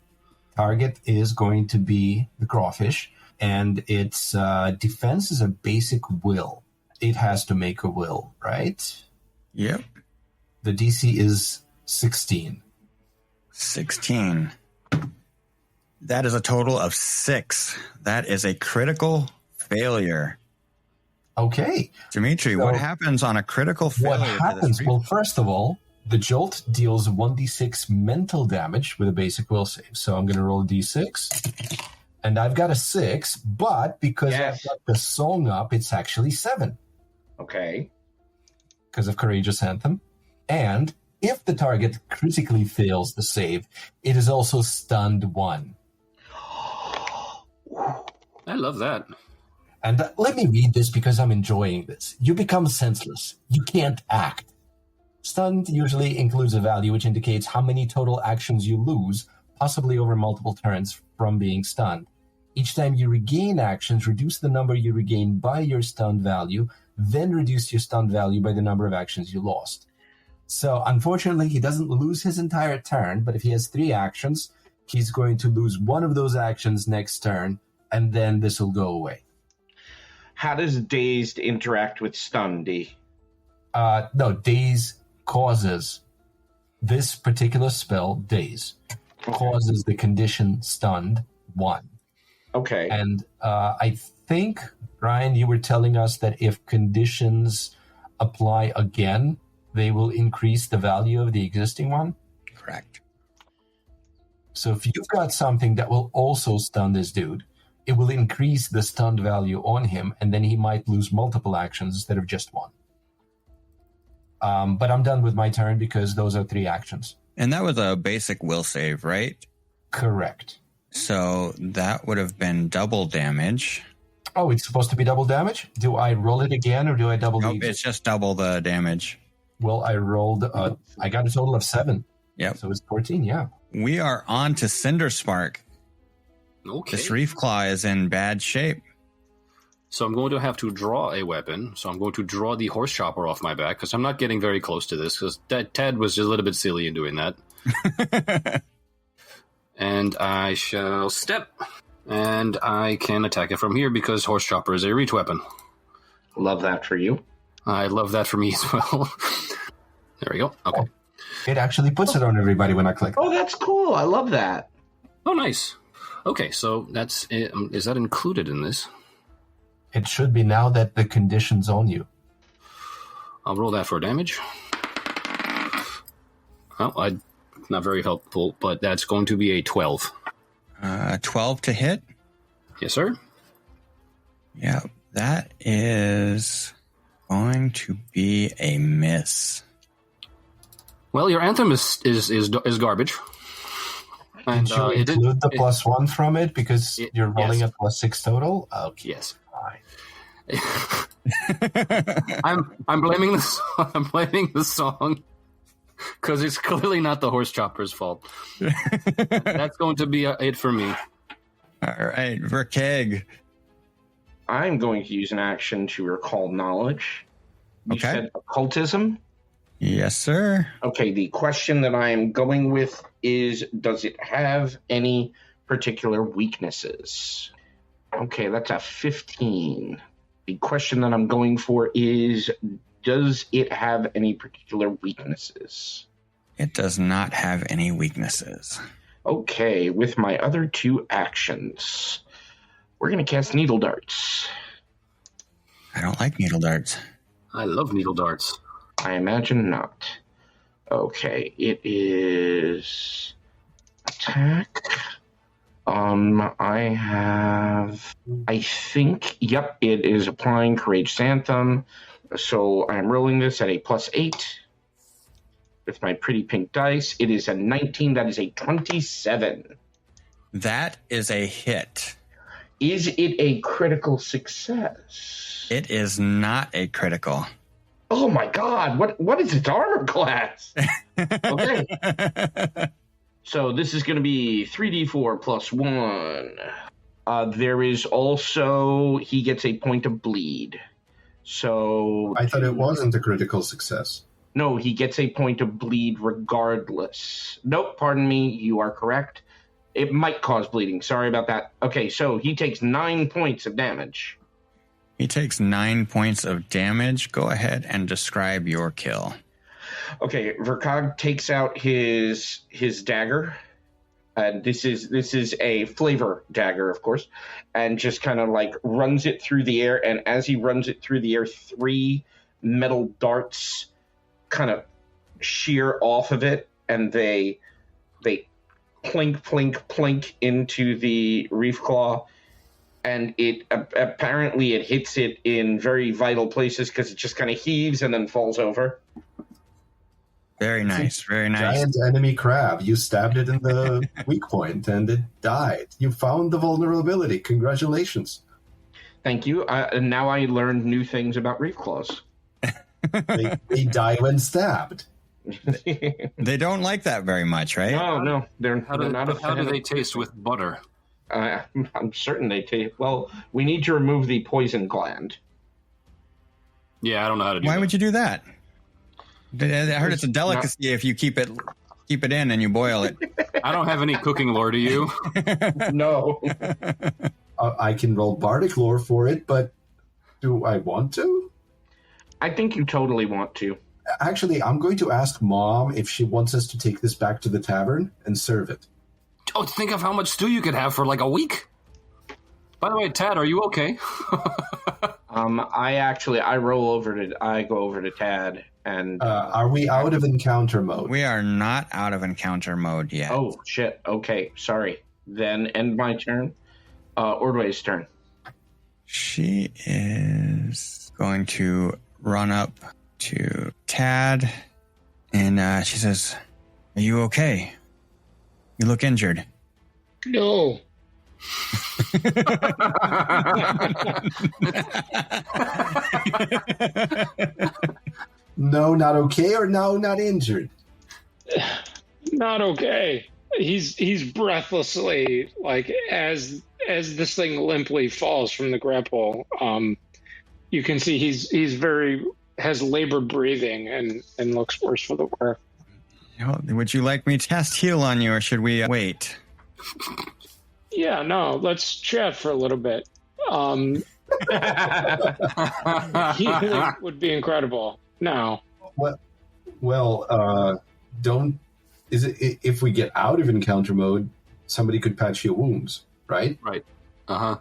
Target is going to be the crawfish, and its defense is a basic will. It has to make a will, right? Yep. The DC is 16. 16. That is a total of 6. That is a critical failure. Okay. Dimitri, So what happens on a critical failure? What happens? Well, first of all, the jolt deals 1d6 mental damage with a basic will save. So I'm going to roll a d6. And I've got a 6, but because I've got the song up, it's actually 7. Okay. Because of Courageous Anthem. And if the target critically fails the save, it is also stunned 1. I love that. And let me read this because I'm enjoying this. You become senseless. You can't act. Stunned usually includes a value which indicates how many total actions you lose, possibly over multiple turns, from being stunned. Each time you regain actions, reduce the number you regain by your stunned value, then reduce your stunned value by the number of actions you lost. So, unfortunately, he doesn't lose his entire turn, but if he has 3 actions, he's going to lose 1 of those actions next turn, and then this will go away. How does dazed interact with stun, D? No, daze causes this particular spell, daze, causes the condition stunned 1. Okay. And I think, Ryan, you were telling us that if conditions apply again, they will increase the value of the existing one? Correct. So if you've got something that will also stun this dude, it will increase the stunned value on him, and then he might lose multiple actions instead of just 1. But I'm done with my turn because those are 3 actions. And that was a basic will save, right? Correct. So that would have been double damage. Oh, it's supposed to be double damage? Do I roll it again, or do I double Nope, the... it's just double the damage. Well, I rolled... I got a total of 7. Yep. So it's 14, yeah. We are on to Cinderspark. Okay. This reef claw is in bad shape. So I'm going to have to draw a weapon. So I'm going to draw the horse chopper off my back because I'm not getting very close to this because Ted was just a little bit silly in doing that. And I shall step. And I can attack it from here because horse chopper is a reach weapon. Love that for you. I love that for me as well. There we go. Okay. It actually puts it on everybody when I click. Oh, that's cool. I love that. Oh, nice. Okay, so that's it. Is that included in this? It should be now that the conditions on you. I'll roll that for damage. Oh, not very helpful, but that's going to be a 12. 12 to hit? Yes, sir. Yeah, that is going to be a miss. Well, your anthem is garbage. And, did you include the +1 from it because you're rolling yes. a +6 total? Okay. Yes. Fine. I'm blaming the song because it's clearly not the horse chopper's fault. That's going to be it for me. All right, Verkeg. I'm going to use an action to recall knowledge. You Okay. said occultism? Yes, sir. Okay, the question that I am going with is, does it have any particular weaknesses? Okay, that's a 15. The question that I'm going for is, does it have any particular weaknesses? It does not have any weaknesses. Okay, with my other 2 actions, we're going to cast Needle Darts. I don't like needle darts. I love needle darts. I imagine not. Okay, it is attack. I think, yep, it is applying Courageous Anthem. So I'm rolling this at a +8 with my pretty pink dice. It is a 19. That is a 27. That is a hit. Is it a critical success? It is not a critical. Oh my god, what is its armor class? Okay. So this is going to be 3d4 plus 1. There is also, he gets a point of bleed. So I thought it wasn't a critical success. no, he gets a point of bleed regardless. Nope, pardon me, you are correct. It might cause bleeding. Sorry about that. Okay, so he takes 9 points of damage. He takes 9 points of damage. Go ahead and describe your kill. Okay, Verkog takes out his dagger, and this is a flavor dagger, of course, and just kind of like runs it through the air. And as he runs it through the air, 3 metal darts kind of shear off of it, and they plink, plink, plink into the reef claw. And it apparently it hits it in very vital places because it just kind of heaves and then falls over. Very nice. Very nice. Giant enemy crab. You stabbed it in the weak point and it died. You found the vulnerability. Congratulations. Thank you. And now I learned new things about reef claws. They die when stabbed. They don't like that very much, right? No, they're How do not a fan they of- taste with butter? I'm certain they taste. Well, we need to remove the poison gland. Yeah, I don't know how to do Why that. would you do that? I heard it's a delicacy if you keep it in and you boil it. I don't have any cooking lore, do you? No. I can roll bardic lore for it, but do I want to? I think you totally want to. Actually, I'm going to ask Mom if she wants us to take this back to the tavern and serve it. Oh, think of how much stew you could have for like a week. By the way, Tad, are you okay? I go over to Tad and. Are we out of encounter mode? We are not out of encounter mode yet. Oh shit! Okay, sorry. Then end my turn. Ordway's turn. She is going to run up to Tad, and she says, "Are you okay? You look injured." No. No, not okay, or no, not injured? Not okay. He's breathlessly, like, as this thing limply falls from the grapple, you can see he's has labored breathing and looks worse for the wear. Would you like me to cast heal on you, or should we wait? Yeah, no, let's chat for a little bit. Healing would be incredible. Now, don't. Is it if we get out of encounter mode, somebody could patch your wounds, right? Right. Uh-huh.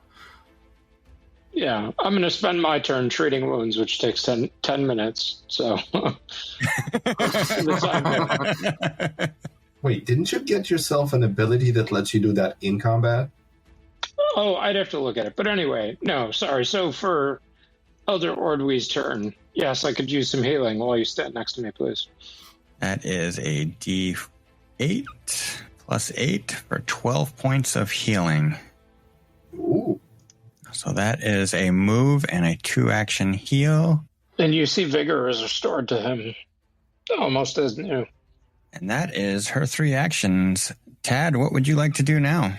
Yeah, I'm going to spend my turn treating wounds, which takes 10 minutes. So, Wait, didn't you get yourself an ability that lets you do that in combat? Oh, I'd have to look at it. But anyway, no, sorry. So for Elder Ordwee's turn, yes, I could use some healing while you stand next to me, please. That is a D8 plus 8 for 12 points of healing. Ooh. So that is a move and a 2-action heal. And you see vigor is restored to him almost as new. And that is her 3 actions. Tad, what would you like to do now?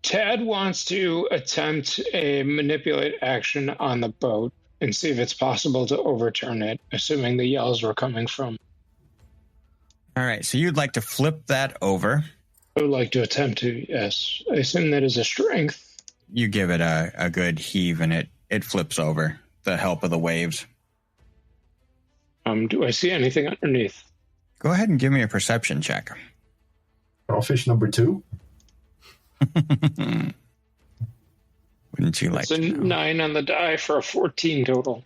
Tad wants to attempt a manipulate action on the boat and see if it's possible to overturn it, assuming the yells were coming from. All right, so you'd like to flip that over. I would like to attempt to, yes. I assume that is a strength. You give it a good heave, and it flips over, the help of the waves. Do I see anything underneath? Go ahead and give me a perception check. Crawfish number 2. Wouldn't you like to know? 9 on the die for a 14 total.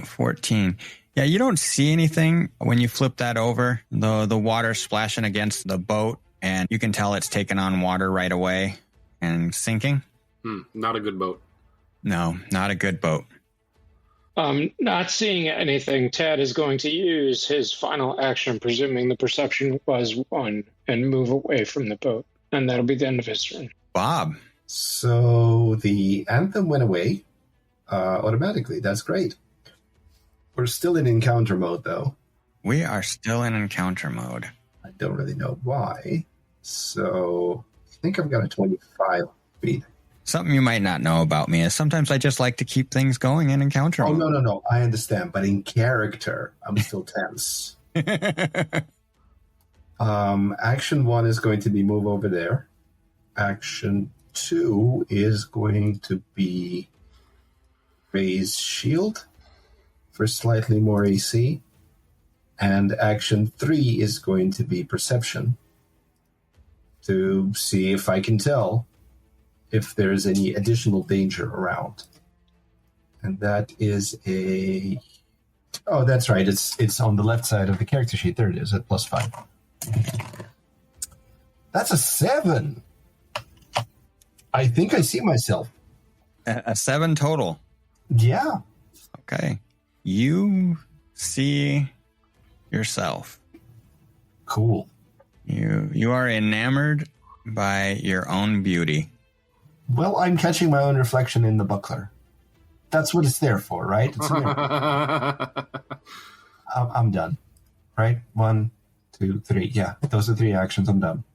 14. Yeah, you don't see anything when you flip that over. The water splashing against the boat, and you can tell it's taken on water right away and sinking. Not a good boat. No, not a good boat. Not seeing anything, Tad is going to use his final action, presuming the perception was 1, and move away from the boat. And that'll be the end of his turn. Bob. So the anthem went away automatically. That's great. We're still in encounter mode, though. We are still in encounter mode. I don't really know why. So I think I've got a 25 speed. Something you might not know about me is sometimes I just like to keep things going in encounter mode. No. I understand. But in character, I'm still tense. Action 1 is going to be move over there. Action 2 is going to be raise shield for slightly more AC. And action 3 is going to be perception to see if I can tell if there's any additional danger around. And that is a... Oh, that's right. It's on the left side of the character sheet. There it is at +5. That's a 7. I think I see myself. A 7 total. Yeah. Okay. You see yourself. Cool. You are enamored by your own beauty. Well, I'm catching my own reflection in the buckler. That's what it's there for, right? It's I'm done. Right? 1, 2, 3. Yeah, those are 3 actions. I'm done.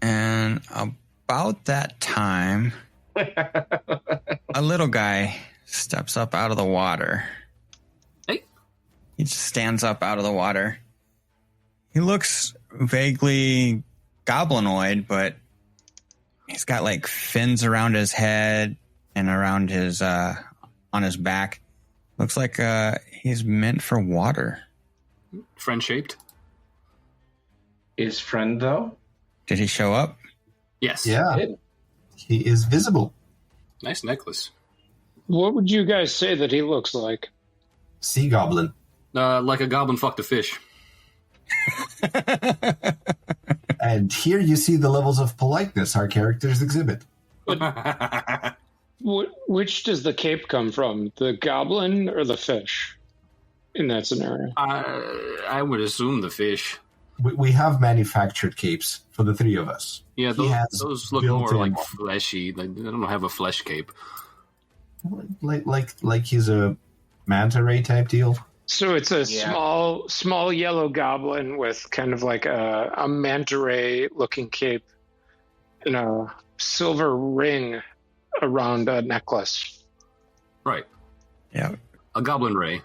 And about that time, a little guy steps up out of the water. Hey. He just stands up out of the water. He looks vaguely goblinoid, but he's got like fins around his head and around his on his back. Looks like he's meant for water. Friend-shaped. Is friend, though? Did he show up? Yes. Yeah. He is visible. Nice necklace. What would you guys say that he looks like? Sea goblin. Like a goblin fucked a fish. And here you see the levels of politeness our characters exhibit. Which does the cape come from? The goblin or the fish in that scenario? I would assume the fish. We have manufactured capes for the 3 of us. Yeah, those look more like fleshy. Like, they don't have a flesh cape. Like he's a manta ray type deal. So it's a Yeah. small yellow goblin with kind of like a manta ray looking cape and a silver ring around a necklace. Right. Yeah. A goblin ray.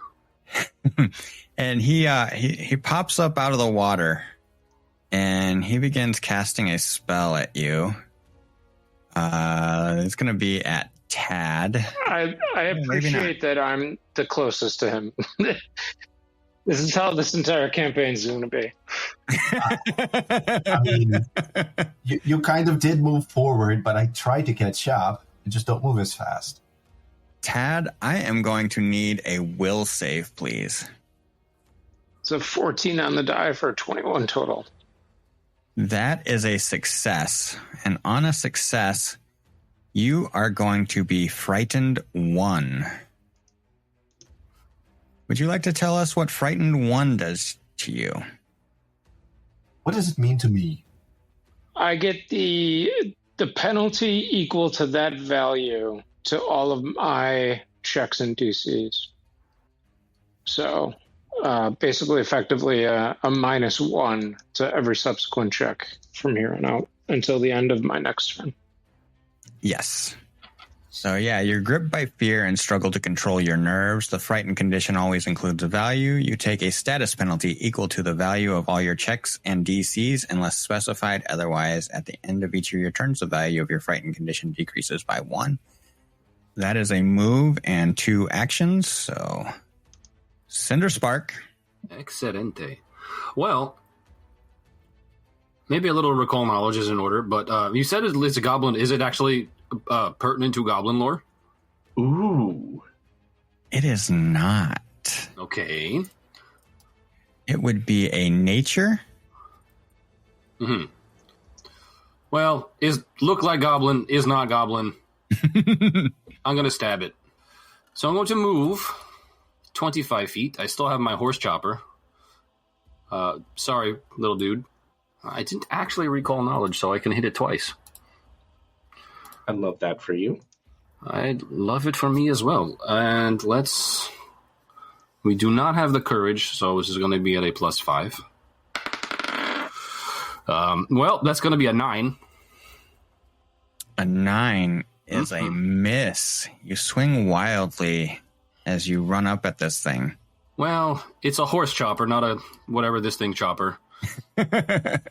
And he pops up out of the water and he begins casting a spell at you. It's going to be at Tad. I appreciate that I'm the closest to him. This is how this entire campaign is going to be. I mean, you kind of did move forward, but I tried to catch up. You just don't move as fast. Tad, I am going to need a will save, please. So 14 on the die for 21 total. That is a success. And on a success, you are going to be frightened 1. Would you like to tell us what frightened 1 does to you? What does it mean to me? I get the penalty equal to that value to all of my checks and DCs. So basically, effectively, a -1 to every subsequent check from here on out until the end of my next turn. Yes. So yeah, you're gripped by fear and struggle to control your nerves. The frightened condition always includes a value. You take a status penalty equal to the value of all your checks and DCs unless specified otherwise. At the end of each of your turns, the value of your frightened condition decreases by 1. That is a move and 2 actions. So Cinder Spark. Excelente. Well, maybe a little recall knowledge is in order, but you said it's a goblin. Is it actually pertinent to goblin lore? Ooh. It is not. Okay. It would be a nature. Mm-hmm. Well, look like goblin, is not goblin. I'm going to stab it. So I'm going to move 25 feet. I still have my horse chopper. Sorry, little dude. I didn't actually recall knowledge, so I can hit it twice. I love that for you. I love it for me as well. And we do not have the courage, so this is going to be at a +5. Well, that's going to be a 9. A 9 is a miss. You swing wildly as you run up at this thing. Well, it's a horse chopper, not a whatever this thing chopper. But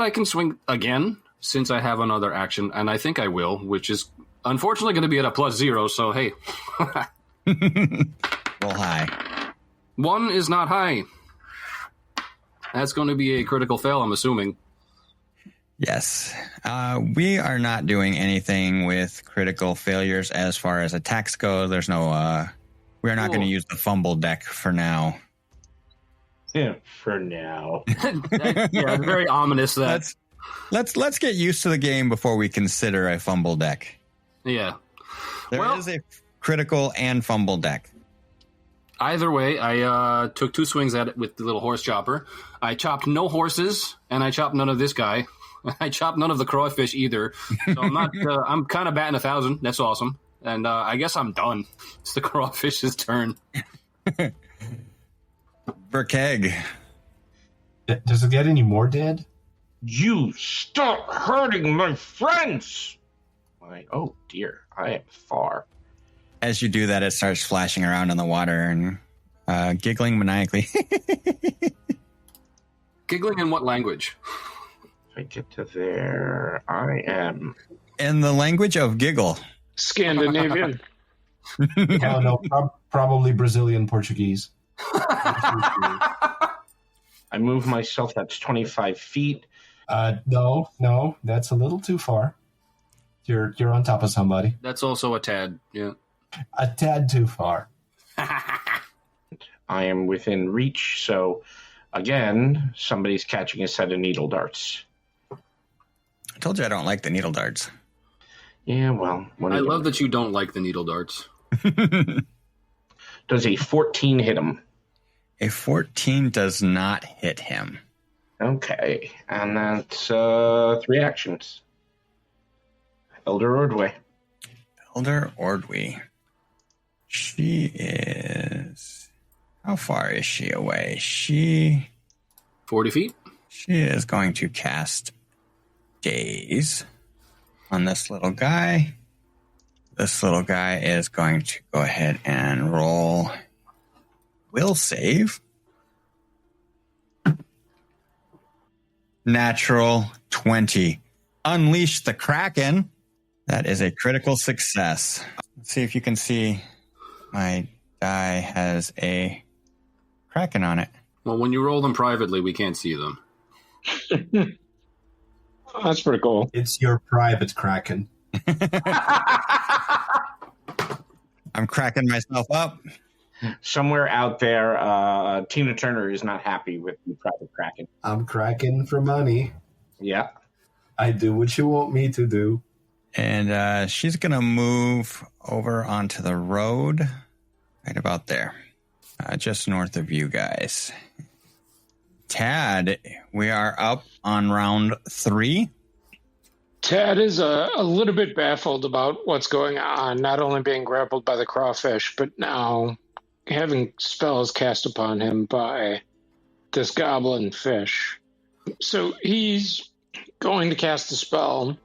I can swing again since I have another action, and I think I will, which is unfortunately going to be at a +0, so hey. Roll high. 1 is not high. That's going to be a critical fail, I'm assuming. Yes. We are not doing anything with critical failures as far as attacks go. There's no, we're not going to use the fumble deck for now. Yeah, for now. Yeah, very ominous that. Let's get used to the game before we consider a fumble deck. Yeah. There is a critical and fumble deck. Either way, I took 2 swings at it with the little horse chopper. I chopped no horses, and I chopped none of this guy. I chopped none of the crawfish either. So I'm not. I'm kind of batting 1,000. That's awesome. And I guess I'm done. It's the crawfish's turn. Berkeg. Does it get any more dead? You stop hurting my friends! Oh dear, I am far. As you do that, it starts flashing around in the water and giggling maniacally. Giggling in what language? If I get to there, I am... In the language of giggle. Scandinavian. Oh, no, probably Brazilian Portuguese. I move myself, that's 25 feet. No, that's a little too far. You're on top of somebody. That's also a tad, yeah. A tad too far. I am within reach, so again, somebody's catching a set of needle darts. I told you I don't like the needle darts. Yeah, well... I love that you don't like the needle darts. Does a 14 hit him? A 14 does not hit him. Okay, and that's 3 actions. Elder Ordway. Elder Ordway. She is... How far is she away? 40 feet. She is going to cast Daze on this little guy. This little guy is going to go ahead and roll will save. Natural 20. Unleash the Kraken. That is a critical success. Let's see if you can see my die has a Kraken on it. Well, when you roll them privately, we can't see them. That's pretty cool. It's your private Kraken. I'm cracking myself up. Somewhere out there, Tina Turner is not happy with the private Kraken. I'm cracking for money. Yeah. I do what you want me to do. And she's going to move over onto the road right about there, just north of you guys. Tad, we are up on round 3. Tad is a little bit baffled about what's going on, not only being grappled by the crawfish, but now having spells cast upon him by this goblin fish. So he's going to cast a spell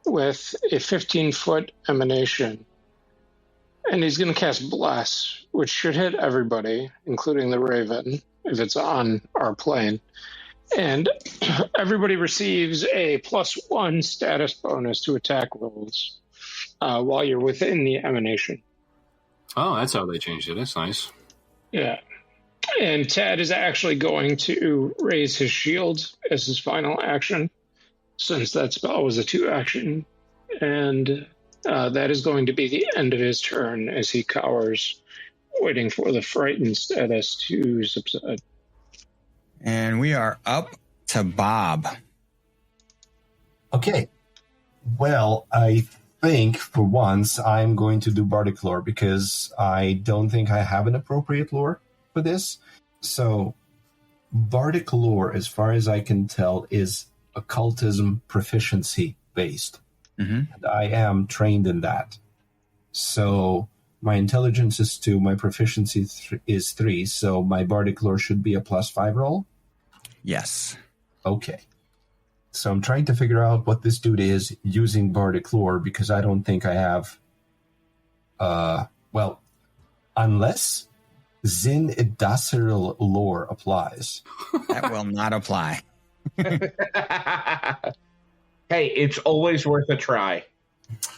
with a 15-foot emanation, and he's going to cast Blass, which should hit everybody, including the Raven, if it's on our plane. And everybody receives a +1 status bonus to attack rolls while you're within the emanation. Oh, that's how they changed it. That's nice. Yeah. And Tad is actually going to raise his shield as his final action, since that spell was a 2-action. And that is going to be the end of his turn as he cowers, waiting for the frightened status to subside. And we are up to Bob. Okay. Well, I think for once I'm going to do Bardic Lore because I don't think I have an appropriate lore for this. So, Bardic Lore, as far as I can tell, is occultism proficiency based. Mm-hmm. And I am trained in that. So, my intelligence is 2, my proficiency is 3, so my Bardic Lore should be a +5 roll? Yes. Okay. So I'm trying to figure out what this dude is using Bardic Lore because I don't think I have... well, unless Zin Idasiral Lore applies. That will not apply. Hey, it's always worth a try.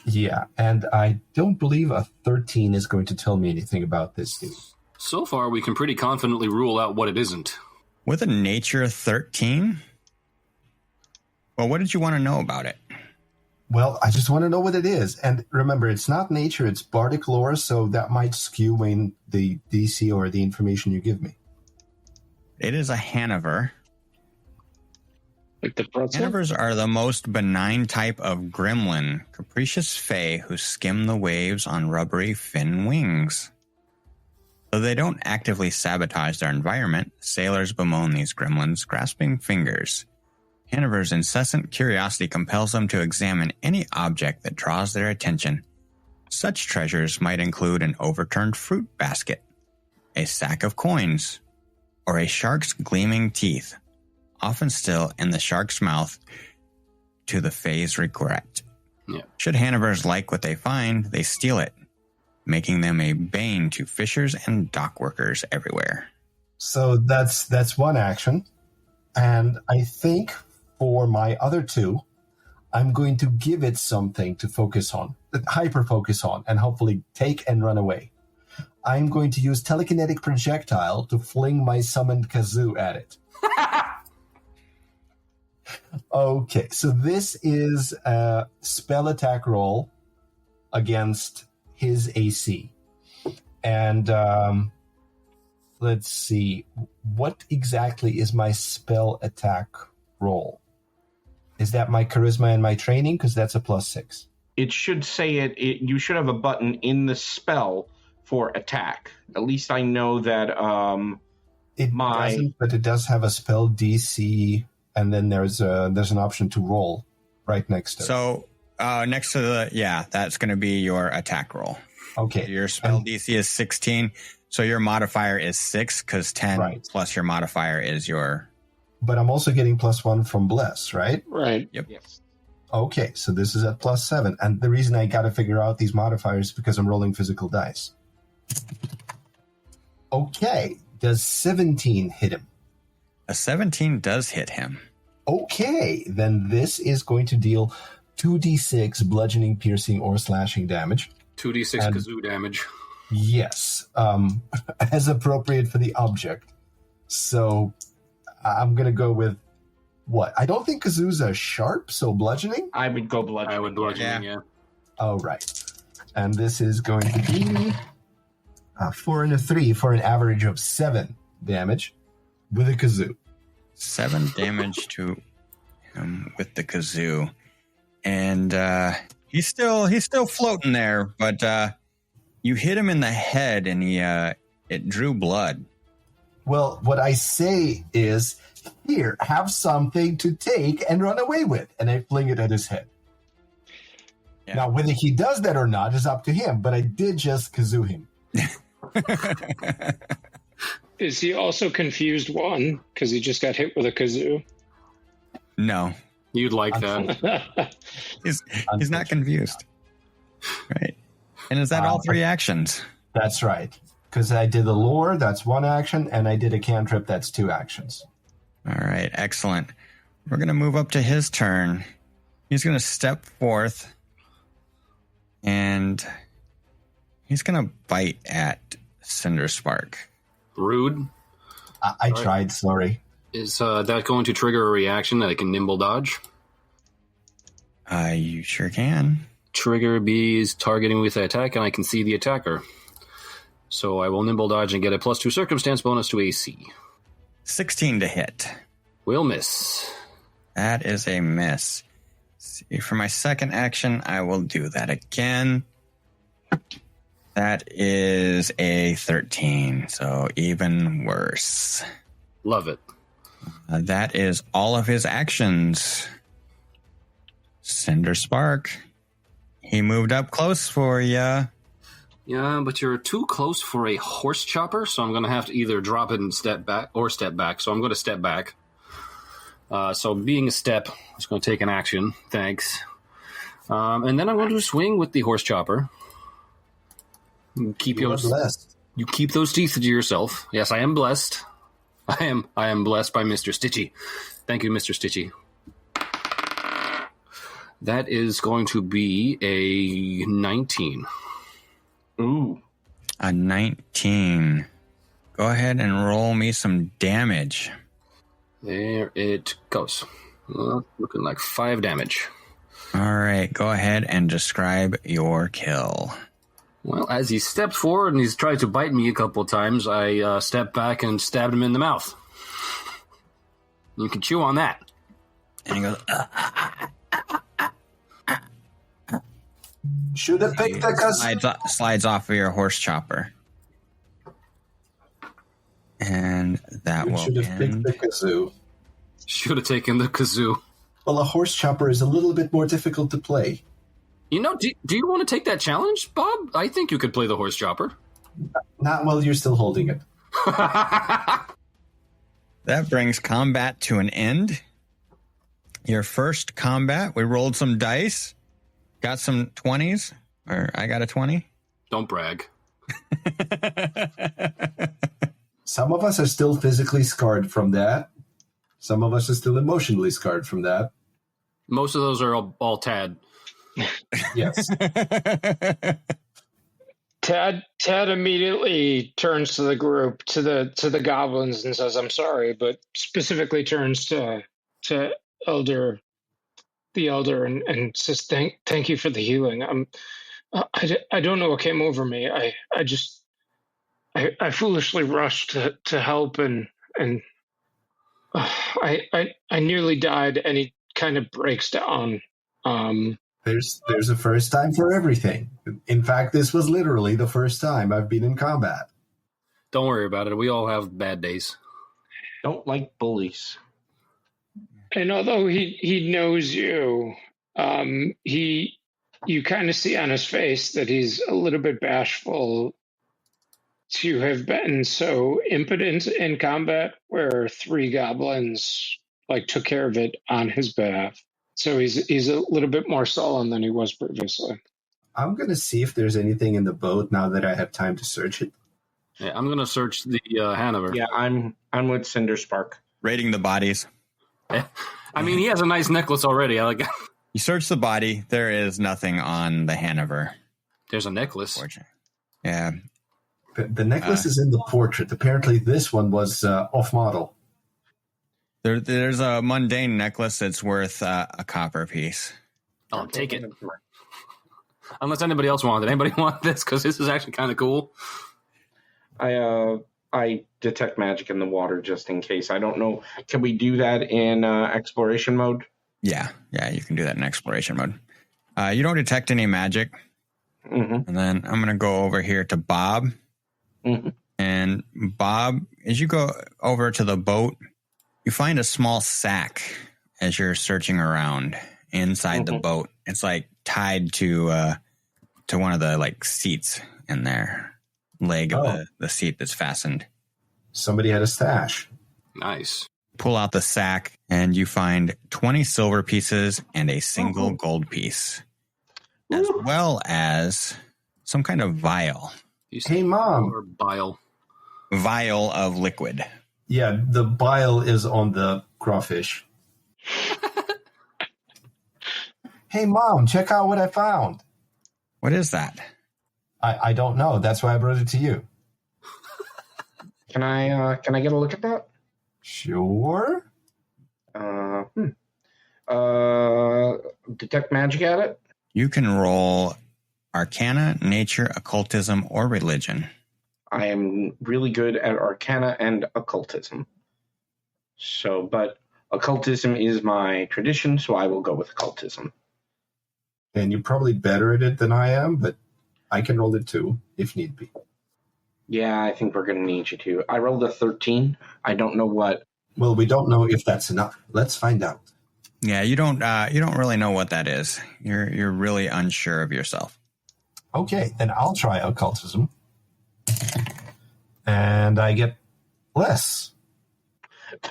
Yeah, and I don't believe a 13 is going to tell me anything about this dude. So far, we can pretty confidently rule out what it isn't. With a nature 13? Well, what did you want to know about it? Well, I just want to know what it is. And remember, it's not nature, it's Bardic Lore, so that might skew in the DC or the information you give me. It is a Hanover. Like the pretzel? Hanovers are the most benign type of gremlin, capricious fae who skim the waves on rubbery fin wings. Though they don't actively sabotage their environment, sailors bemoan these gremlins' grasping fingers. Hanover's incessant curiosity compels them to examine any object that draws their attention. Such treasures might include an overturned fruit basket, a sack of coins, or a shark's gleaming teeth, often still in the shark's mouth to the fae's regret. Yeah. Should Hanovers like what they find, they steal it, making them a bane to fishers and dock workers everywhere. So that's one action. And I think for my other 2, I'm going to give it something to focus on, hyper-focus on, and hopefully take and run away. I'm going to use telekinetic projectile to fling my summoned kazoo at it. Okay, so this is a spell attack roll against his AC. And let's see, what exactly is my spell attack roll? Is that my charisma and my training? Because that's a +6. It should say it. You should have a button in the spell for attack. At least I know that. It doesn't, but it does have a spell DC, and then there's an option to roll right next to it. So next to that's going to be your attack roll. Okay. Your spell DC is 16, so your modifier is 6, because 10 plus your modifier is your... But I'm also getting +1 from Bless, right? Right. Yep. Yes. Okay, so this is at +7. And the reason I got to figure out these modifiers is because I'm rolling physical dice. Okay, does 17 hit him? A 17 does hit him. Okay, then this is going to deal 2d6 bludgeoning, piercing, or slashing damage. 2d6 kazoo damage. Yes, as appropriate for the object. So I'm going to go with what? I don't think kazoos are sharp, so bludgeoning? I would go bludgeoning. I would bludgeoning, yeah. Oh, right. And this is going to be 4 and a 3 for an average of 7 damage with a kazoo. 7 damage to him with the kazoo. And he's still floating there, but you hit him in the head and it drew blood. Well, what I say is, here, have something to take and run away with. And I fling it at his head. Yeah. Now, whether he does that or not is up to him, but I did just kazoo him. Is he also confused one because he just got hit with a kazoo? No. You'd like that. He's not confused. Right. And is that all 3 actions? That's right. Because I did the lore, that's 1 action, and I did a cantrip, that's 2 actions. All right, excellent. We're going to move up to his turn. He's going to step forth, and he's going to bite at Cinderspark. Rude. I tried, sorry. Is that going to trigger a reaction that I can nimble dodge? You sure can. Trigger B's targeting with the attack, and I can see the attacker. So I will nimble dodge and get a +2 circumstance bonus to AC. 16 to hit. Will miss. That is a miss. See, for my second action, I will do that again. That is a 13, so even worse. Love it. That is all of his actions. Cinderspark. He moved up close for you. Yeah, but you're too close for a horse chopper, so I'm going to have to either drop it and step back, or step back. So I'm going to step back. So being a step, I'm just going to take an action. Thanks. And then I'm going to swing with the horse chopper. You keep blessed. You keep those teeth to yourself. Yes, I am blessed. I am blessed by Mr. Stitchy. Thank you, Mr. Stitchy. That is going to be a 19. Ooh. A 19. Go ahead and roll me some damage. There it goes. Looking like 5 damage. All right, go ahead and describe your kill. Well, as he stepped forward and he's tried to bite me a couple times, I stepped back and stabbed him in the mouth. You can chew on that. And he goes, Should have picked the kazoo. Slides off of your horse chopper. And that will should have picked end. the kazoo. Should have taken the kazoo. Well, a horse chopper is a little bit more difficult to play. You know, do you want to take that challenge, Bob? I think you could play the horse chopper. Not while you're still holding it. That brings combat to an end. Your first combat, we rolled some dice, got some 20s, or I got a 20. Don't brag. Some of us are still physically scarred from that. Some of us are still emotionally scarred from that. Most of those are all Tad. Yes. Tad immediately turns to the group, to the goblins, and says, "I'm sorry," but specifically turns to the elder, and says, "Thank you for the healing. I don't know what came over me. I foolishly rushed to help, and I nearly died, and he kind of breaks down." There's a first time for everything. In fact, this was literally the first time I've been in combat. Don't worry about it. We all have bad days. Don't like bullies. And although he knows you, he You kind of see on his face that he's a little bit bashful to have been so impotent in combat, where 3 goblins took care of it on his behalf. So he's a little bit more sullen than he was previously. I'm going to see if there's anything in the boat now that I have time to search it. Yeah, I'm going to search the Hanover. Yeah, I'm with Cinderspark. Rating the bodies. I mean, he has a nice necklace already. I like it. You search the body. There is nothing on the Hanover. There's a necklace. Yeah. The necklace is in the portrait. Apparently, this one was off-model. There's a mundane necklace that's worth a copper piece. I'll take it. Unless anybody else wants it. Anybody want this? Because this is actually kind of cool. I detect magic in the water just in case. I don't know. Can we do that in exploration mode? Yeah, you can do that in exploration mode. You don't detect any magic. Mm-hmm. And then I'm going to go over here to Bob. Mm-hmm. And Bob, as you go over to the boat, you find a small sack as you're searching around inside the boat. It's tied to one of the seats in there. Leg of the seat that's fastened. Somebody had a stash. Nice. Pull out the sack and you find 20 silver pieces and a single gold piece, as well as some kind of vial. Hey, Mom. Or bile. Vial of liquid. Yeah, the bile is on the crawfish. Hey, Mom, check out what I found. What is that? I don't know. That's why I brought it to you. Can I get a look at that? Sure. Detect magic at it? You can roll Arcana, Nature, Occultism, or Religion. I am really good at Arcana and Occultism. But Occultism is my tradition, so I will go with Occultism. And you're probably better at it than I am, but I can roll it too, if need be. Yeah, I think we're going to need you to. I rolled a 13. I don't know what. Well, we don't know if that's enough. Let's find out. Yeah, you don't really know what that is. You're really unsure of yourself. Okay, then I'll try occultism. And I get less.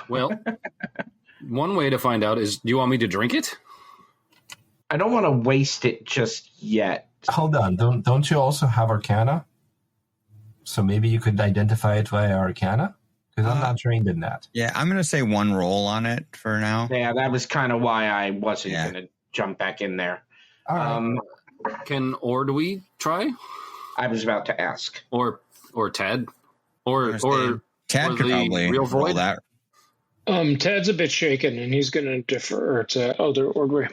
Well, one way to find out is, do you want me to drink it? I don't want to waste it just yet. Hold on, don't you also have Arcana? So maybe you could identify it via Arcana? Because I'm not trained in that. Yeah, I'm going to say one roll on it for now. Yeah, that was kind of why I wasn't going to jump back in there. All right. Or do we try? I was about to ask. Or Tad? Or Tad could probably real roll void? that. Tad's a bit shaken, and he's going to defer to Elder Ordway.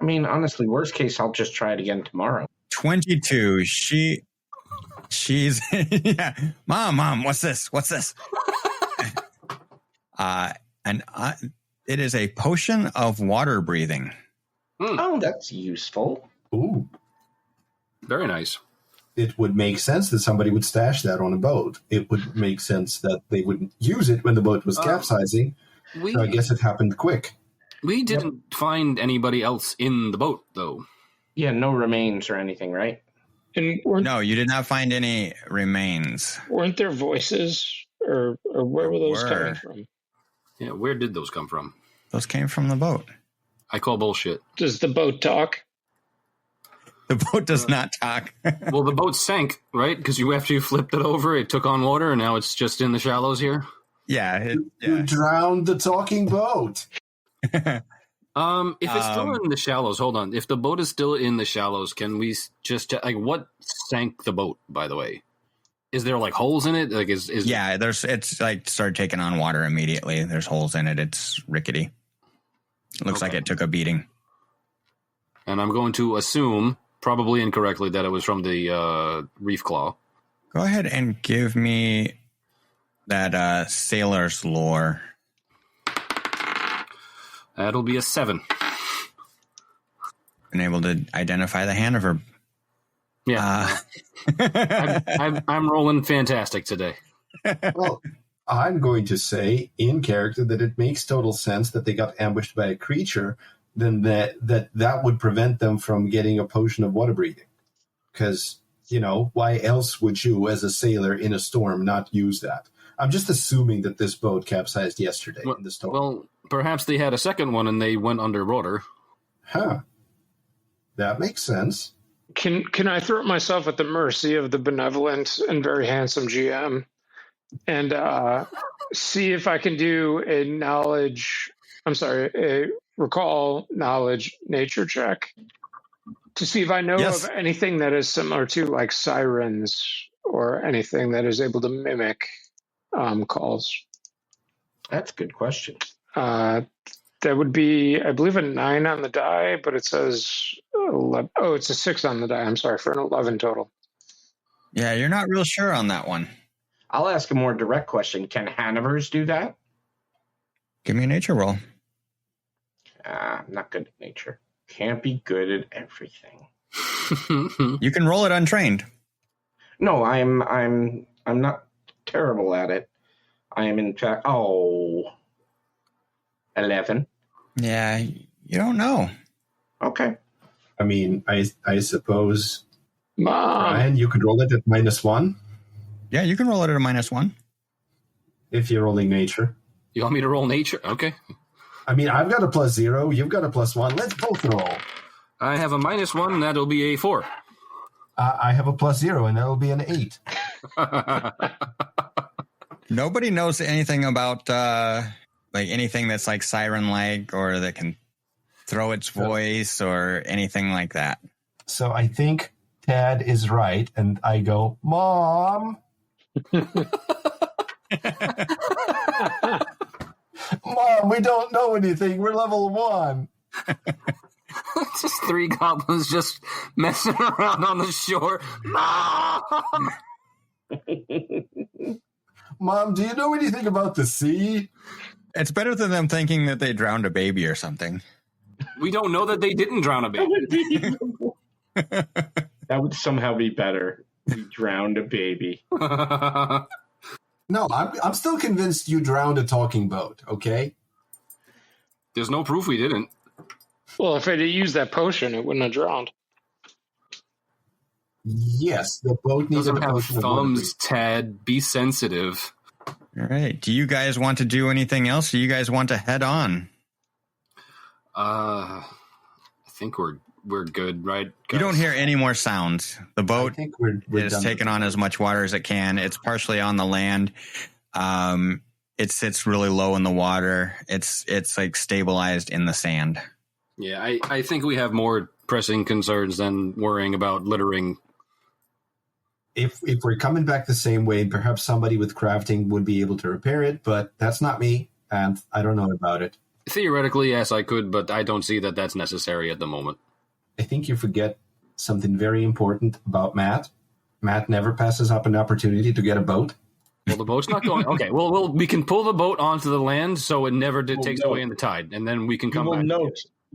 I mean, honestly, worst case, I'll just try it again tomorrow. 22. She's yeah. Mom, what's this? It is a potion of water breathing. Oh, that's useful. Ooh. Very nice. It would make sense that somebody would stash that on a boat. It would make sense that they wouldn't use it when the boat was capsizing. So I guess it happened quick. We didn't find anybody else in the boat, though. Yeah, no remains or anything, right? And No, you did not find any remains. weren't there voices, or where were those coming from? Yeah, where did those come from? Those came from the boat. I call bullshit. Does the boat talk? The boat does not talk. Well, the boat sank, right? Because after you flipped it over, it took on water, and now it's just in the shallows here. Yeah. You drowned the talking boat. If it's still in the shallows, hold on. If the boat is still in the shallows, can we just what sank the boat? By the way, is there holes in it? Yeah, it's started taking on water immediately. There's holes in it. It's rickety. It looks like it took a beating. And I'm going to assume, probably incorrectly, that it was from the reef claw. Go ahead and give me that sailor's lore. That'll be a 7. Been able to identify the Hanover. Yeah. I'm rolling fantastic today. Well, I'm going to say in character that it makes total sense that they got ambushed by a creature then that would prevent them from getting a potion of water breathing. Because, why else would you, as a sailor in a storm, not use that? I'm just assuming that this boat capsized yesterday in the storm. Well, perhaps they had a second one and they went underwater. Huh. That makes sense. Can I throw myself at the mercy of the benevolent and very handsome GM and see if I can do a recall knowledge nature check to see if I know of anything that is similar to like sirens or anything that is able to mimic calls? That's a good question. That would be, I believe, a 9 on the die, but it says 11. Oh, it's a 6 on the die. I'm sorry, for an 11 total. Yeah, you're not real sure on that one. I'll ask a more direct question. Can Hanovers do that? Give me a nature roll. I'm not good at nature. Can't be good at everything. You can roll it untrained. No, I'm not terrible at it. I am in fact 11. Yeah, you don't know. Okay. I mean, I suppose, Mom. Ryan, you could roll it at -1 Yeah, you can roll it at a -1. if you're rolling nature. You want me to roll nature? Okay. I mean, I've got a +0, you've got a +1. Let's both roll. I have a -1, and that'll be a 4. I have a +0, and that'll be an 8. Nobody knows anything about anything that's like siren-like or that can throw its voice or anything like that. So I think Tad is right, and I go, Mom! Mom, we don't know anything. We're level 1. Just 3 goblins just messing around on the shore. Mom! Mom, do you know anything about the sea? It's better than them thinking that they drowned a baby or something. We don't know that they didn't drown a baby. That would somehow be better. We drowned a baby. No, I'm still convinced you drowned a talking boat, okay? There's no proof we didn't. Well, if it had used that potion, it wouldn't have drowned. Yes, the boat needs Doesn't a have potion of water thumbs, Ted. Be sensitive. All right. Do you guys want to do anything else? Or do you guys want to head on? I think we're good, right? Guys? You don't hear any more sounds. The boat I think we're is done taking with on as much water as it can. It's partially on the land. It sits really low in the water. It's like stabilized in the sand. Yeah, I think we have more pressing concerns than worrying about littering. If we're coming back the same way, perhaps somebody with crafting would be able to repair it, but that's not me, and I don't know about it. Theoretically, yes, I could, but I don't see that that's necessary at the moment. I think you forget something very important about Matt. Matt never passes up an opportunity to get a boat. Well, the boat's not going. Okay, well, we can pull the boat onto the land so it never takes away in the tide, and then we can come back.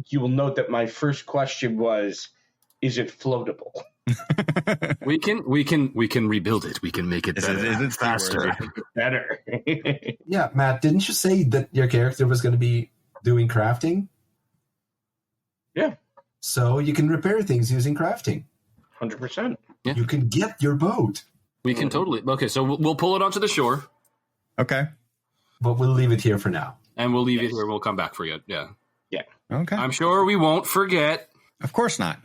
You will note that my first question was, is it floatable? we can rebuild it. We can make it better. Is it faster? Better. Yeah, Matt, didn't you say that your character was going to be doing crafting? Yeah. So you can repair things using crafting. 100%. Yeah. You can get your boat. We can totally. Okay, so we'll pull it onto the shore. Okay. But we'll leave it here for now. And we'll leave it here and we'll come back for you. Yeah. Yeah. Okay. I'm sure we won't forget. Of course not.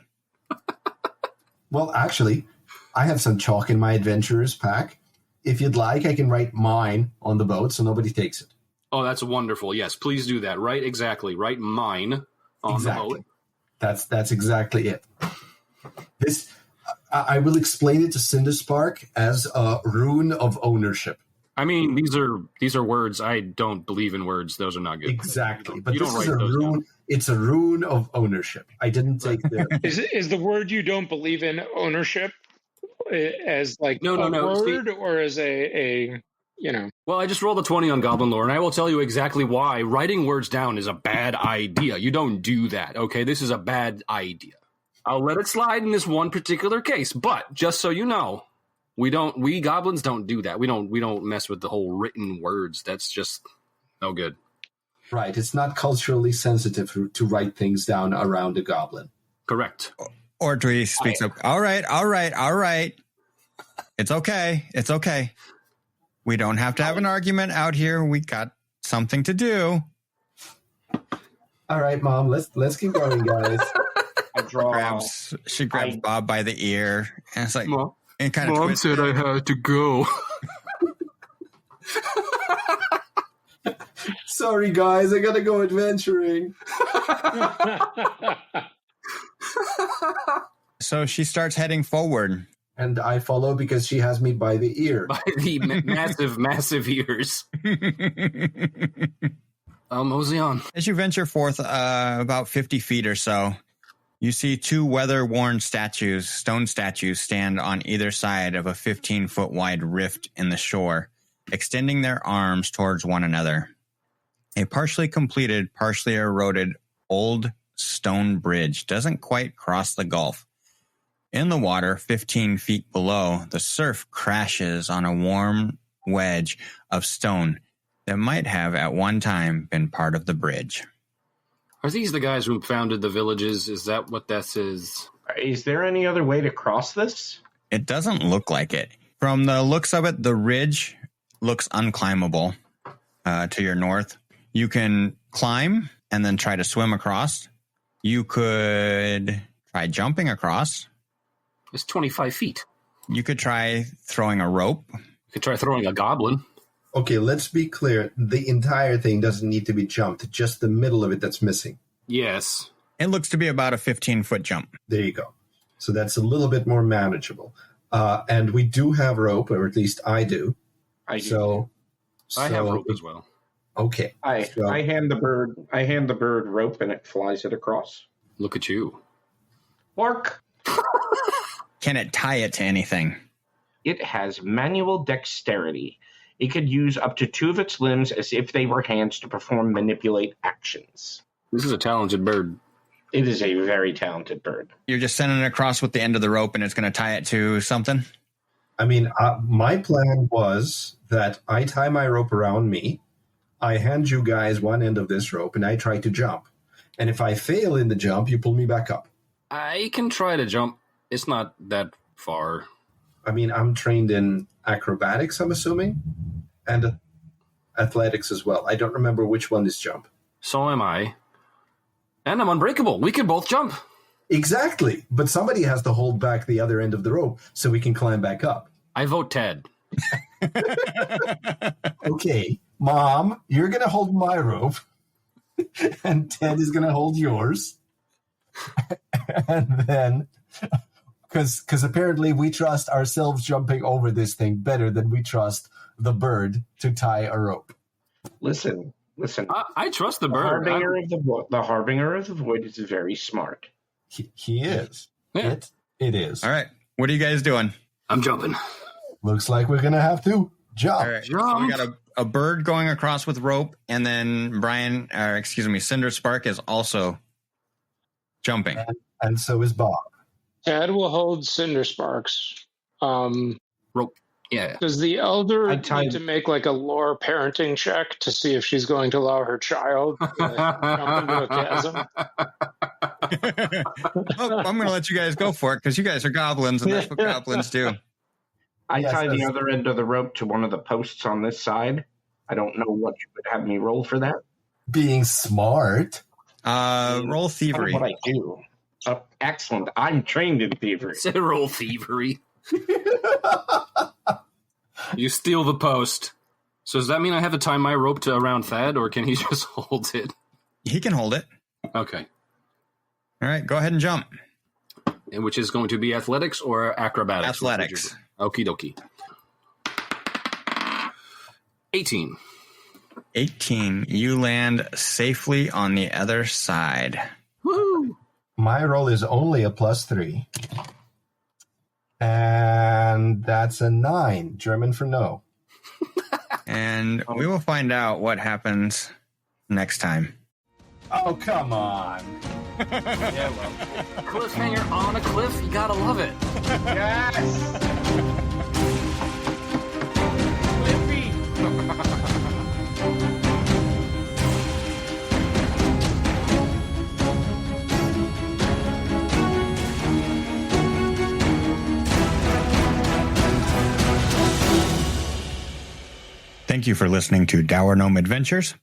Well, actually, I have some chalk in my adventurer's pack. If you'd like, I can write mine on the boat so nobody takes it. Oh, that's wonderful. Yes, please do that. Right, exactly. Write mine on the boat. That's exactly it. This I will explain it to Cinderspark as a rune of ownership. I mean, these are words. I don't believe in words. Those are not good. Exactly. But you this don't is a write those rune. down. It's a rune of ownership. I didn't take the... Is the word you don't believe in ownership as like No. word or as a Well, I just rolled a 20 on Goblin Lore, and I will tell you exactly why writing words down is a bad idea. You don't do that, okay? This is a bad idea. I'll let it slide in this one particular case, but just so you know, we goblins don't do that. We don't mess with the whole written words. That's just no good. Right. It's not culturally sensitive to write things down around a goblin. Correct. Or he speaks up. All right. It's okay. We don't have to have an argument out here. We got something to do. All right, Mom. Let's keep going, guys. She grabs Bob by the ear, and it's like, Mom, and kind of Mom said I had to go. Sorry, guys. I gotta go adventuring. So she starts heading forward. And I follow because she has me by the ear. By the massive ears. Mosey on. As you venture forth about 50 feet or so, you see two weather-worn stone statues, stand on either side of a 15-foot wide rift in the shore, extending their arms towards one another. A partially completed, partially eroded old stone bridge doesn't quite cross the gulf. In the water, 15 feet below, the surf crashes on a warm wedge of stone that might have at one time been part of the bridge. Are these the guys who founded the villages? Is that what this is? Is there any other way to cross this? It doesn't look like it. From the looks of it, the ridge looks unclimbable to your north. You can climb and then try to swim across. You could try jumping across. It's 25 feet. You could try throwing a rope. You could try throwing a goblin. Okay, let's be clear. The entire thing doesn't need to be jumped. Just the middle of it that's missing. Yes. It looks to be about a 15-foot jump. There you go. So that's a little bit more manageable. And we do have rope, or at least I do. I do. So I have rope as well. Okay. I hand the bird rope and it flies it across. Look at you. Mark. Can it tie it to anything? It has manual dexterity. It could use up to 2 of its limbs as if they were hands to perform manipulate actions. This is a talented bird. It is a very talented bird. You're just sending it across with the end of the rope and it's going to tie it to something? I mean, my plan was that I tie my rope around me, I hand you guys one end of this rope, and I try to jump. And if I fail in the jump, you pull me back up. I can try to jump. It's not that far. I mean, I'm trained in acrobatics, I'm assuming, and athletics as well. I don't remember which one is jump. So am I. And I'm unbreakable. We can both jump. Exactly. But somebody has to hold back the other end of the rope so we can climb back up. I vote Ted. Okay, Mom, you're going to hold my rope, and Ted is going to hold yours. And then, because apparently we trust ourselves jumping over this thing better than we trust the bird to tie a rope. Listen. I trust the The bird. harbinger of the void is very smart. He is. Yeah. It is. All right. What are you guys doing? I'm jumping. Looks like we're going to have to jump. All right. So we got a bird going across with rope, and then Cinder Spark is also jumping. And so is Bob. Ted will hold Cinder Sparks. Rope. Yeah. Does the elder need to make like a lore parenting check to see if she's going to allow her child to jump into a chasm? I'm going to let you guys go for it because you guys are goblins, and that's what goblins do. I tie the other end of the rope to one of the posts on this side. I don't know what you would have me roll for that. Being smart. Roll thievery. That's what I do. Excellent. I'm trained in thievery. Say roll thievery. You steal the post. So does that mean I have to tie my rope to around Thad, or can he just hold it? He can hold it. Okay. All right, go ahead and jump. And which is going to be athletics or acrobatics? Athletics. Okie dokie. 18. 18. You land safely on the other side. Woo! My roll is only a +3. And that's a 9. German for no. And we will find out what happens next time. Oh, come on. Yeah, well. Cliffhanger on a cliff, you gotta love it. Yes! Cliffy! Thank you for listening to Dour Gnome Adventures.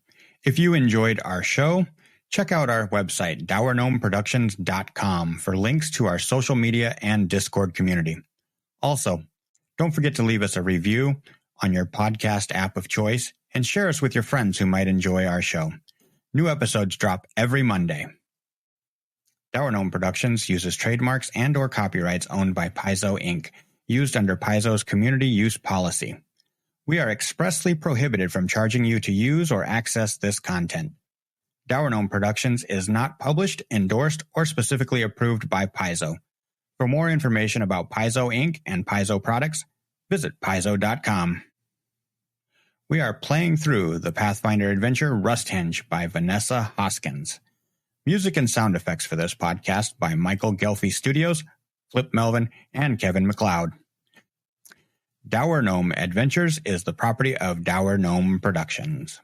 If you enjoyed our show, check out our website, dourgnomeproductions.com, for links to our social media and Discord community. Also, don't forget to leave us a review on your podcast app of choice and share us with your friends who might enjoy our show. New episodes drop every Monday. Dour Gnome Productions uses trademarks and or copyrights owned by Paizo Inc., used under Paizo's community use policy. We are expressly prohibited from charging you to use or access this content. Dour Gnome Productions is not published, endorsed, or specifically approved by Paizo. For more information about Paizo Inc. and Paizo products, visit paizo.com. We are playing through the Pathfinder adventure Rusthenge by Vanessa Hoskins. Music and sound effects for this podcast by Michael Ghelfi Studios, Filip Melvin, and Kevin MacLeod. Dour Gnome Adventures is the property of Dour Gnome Productions.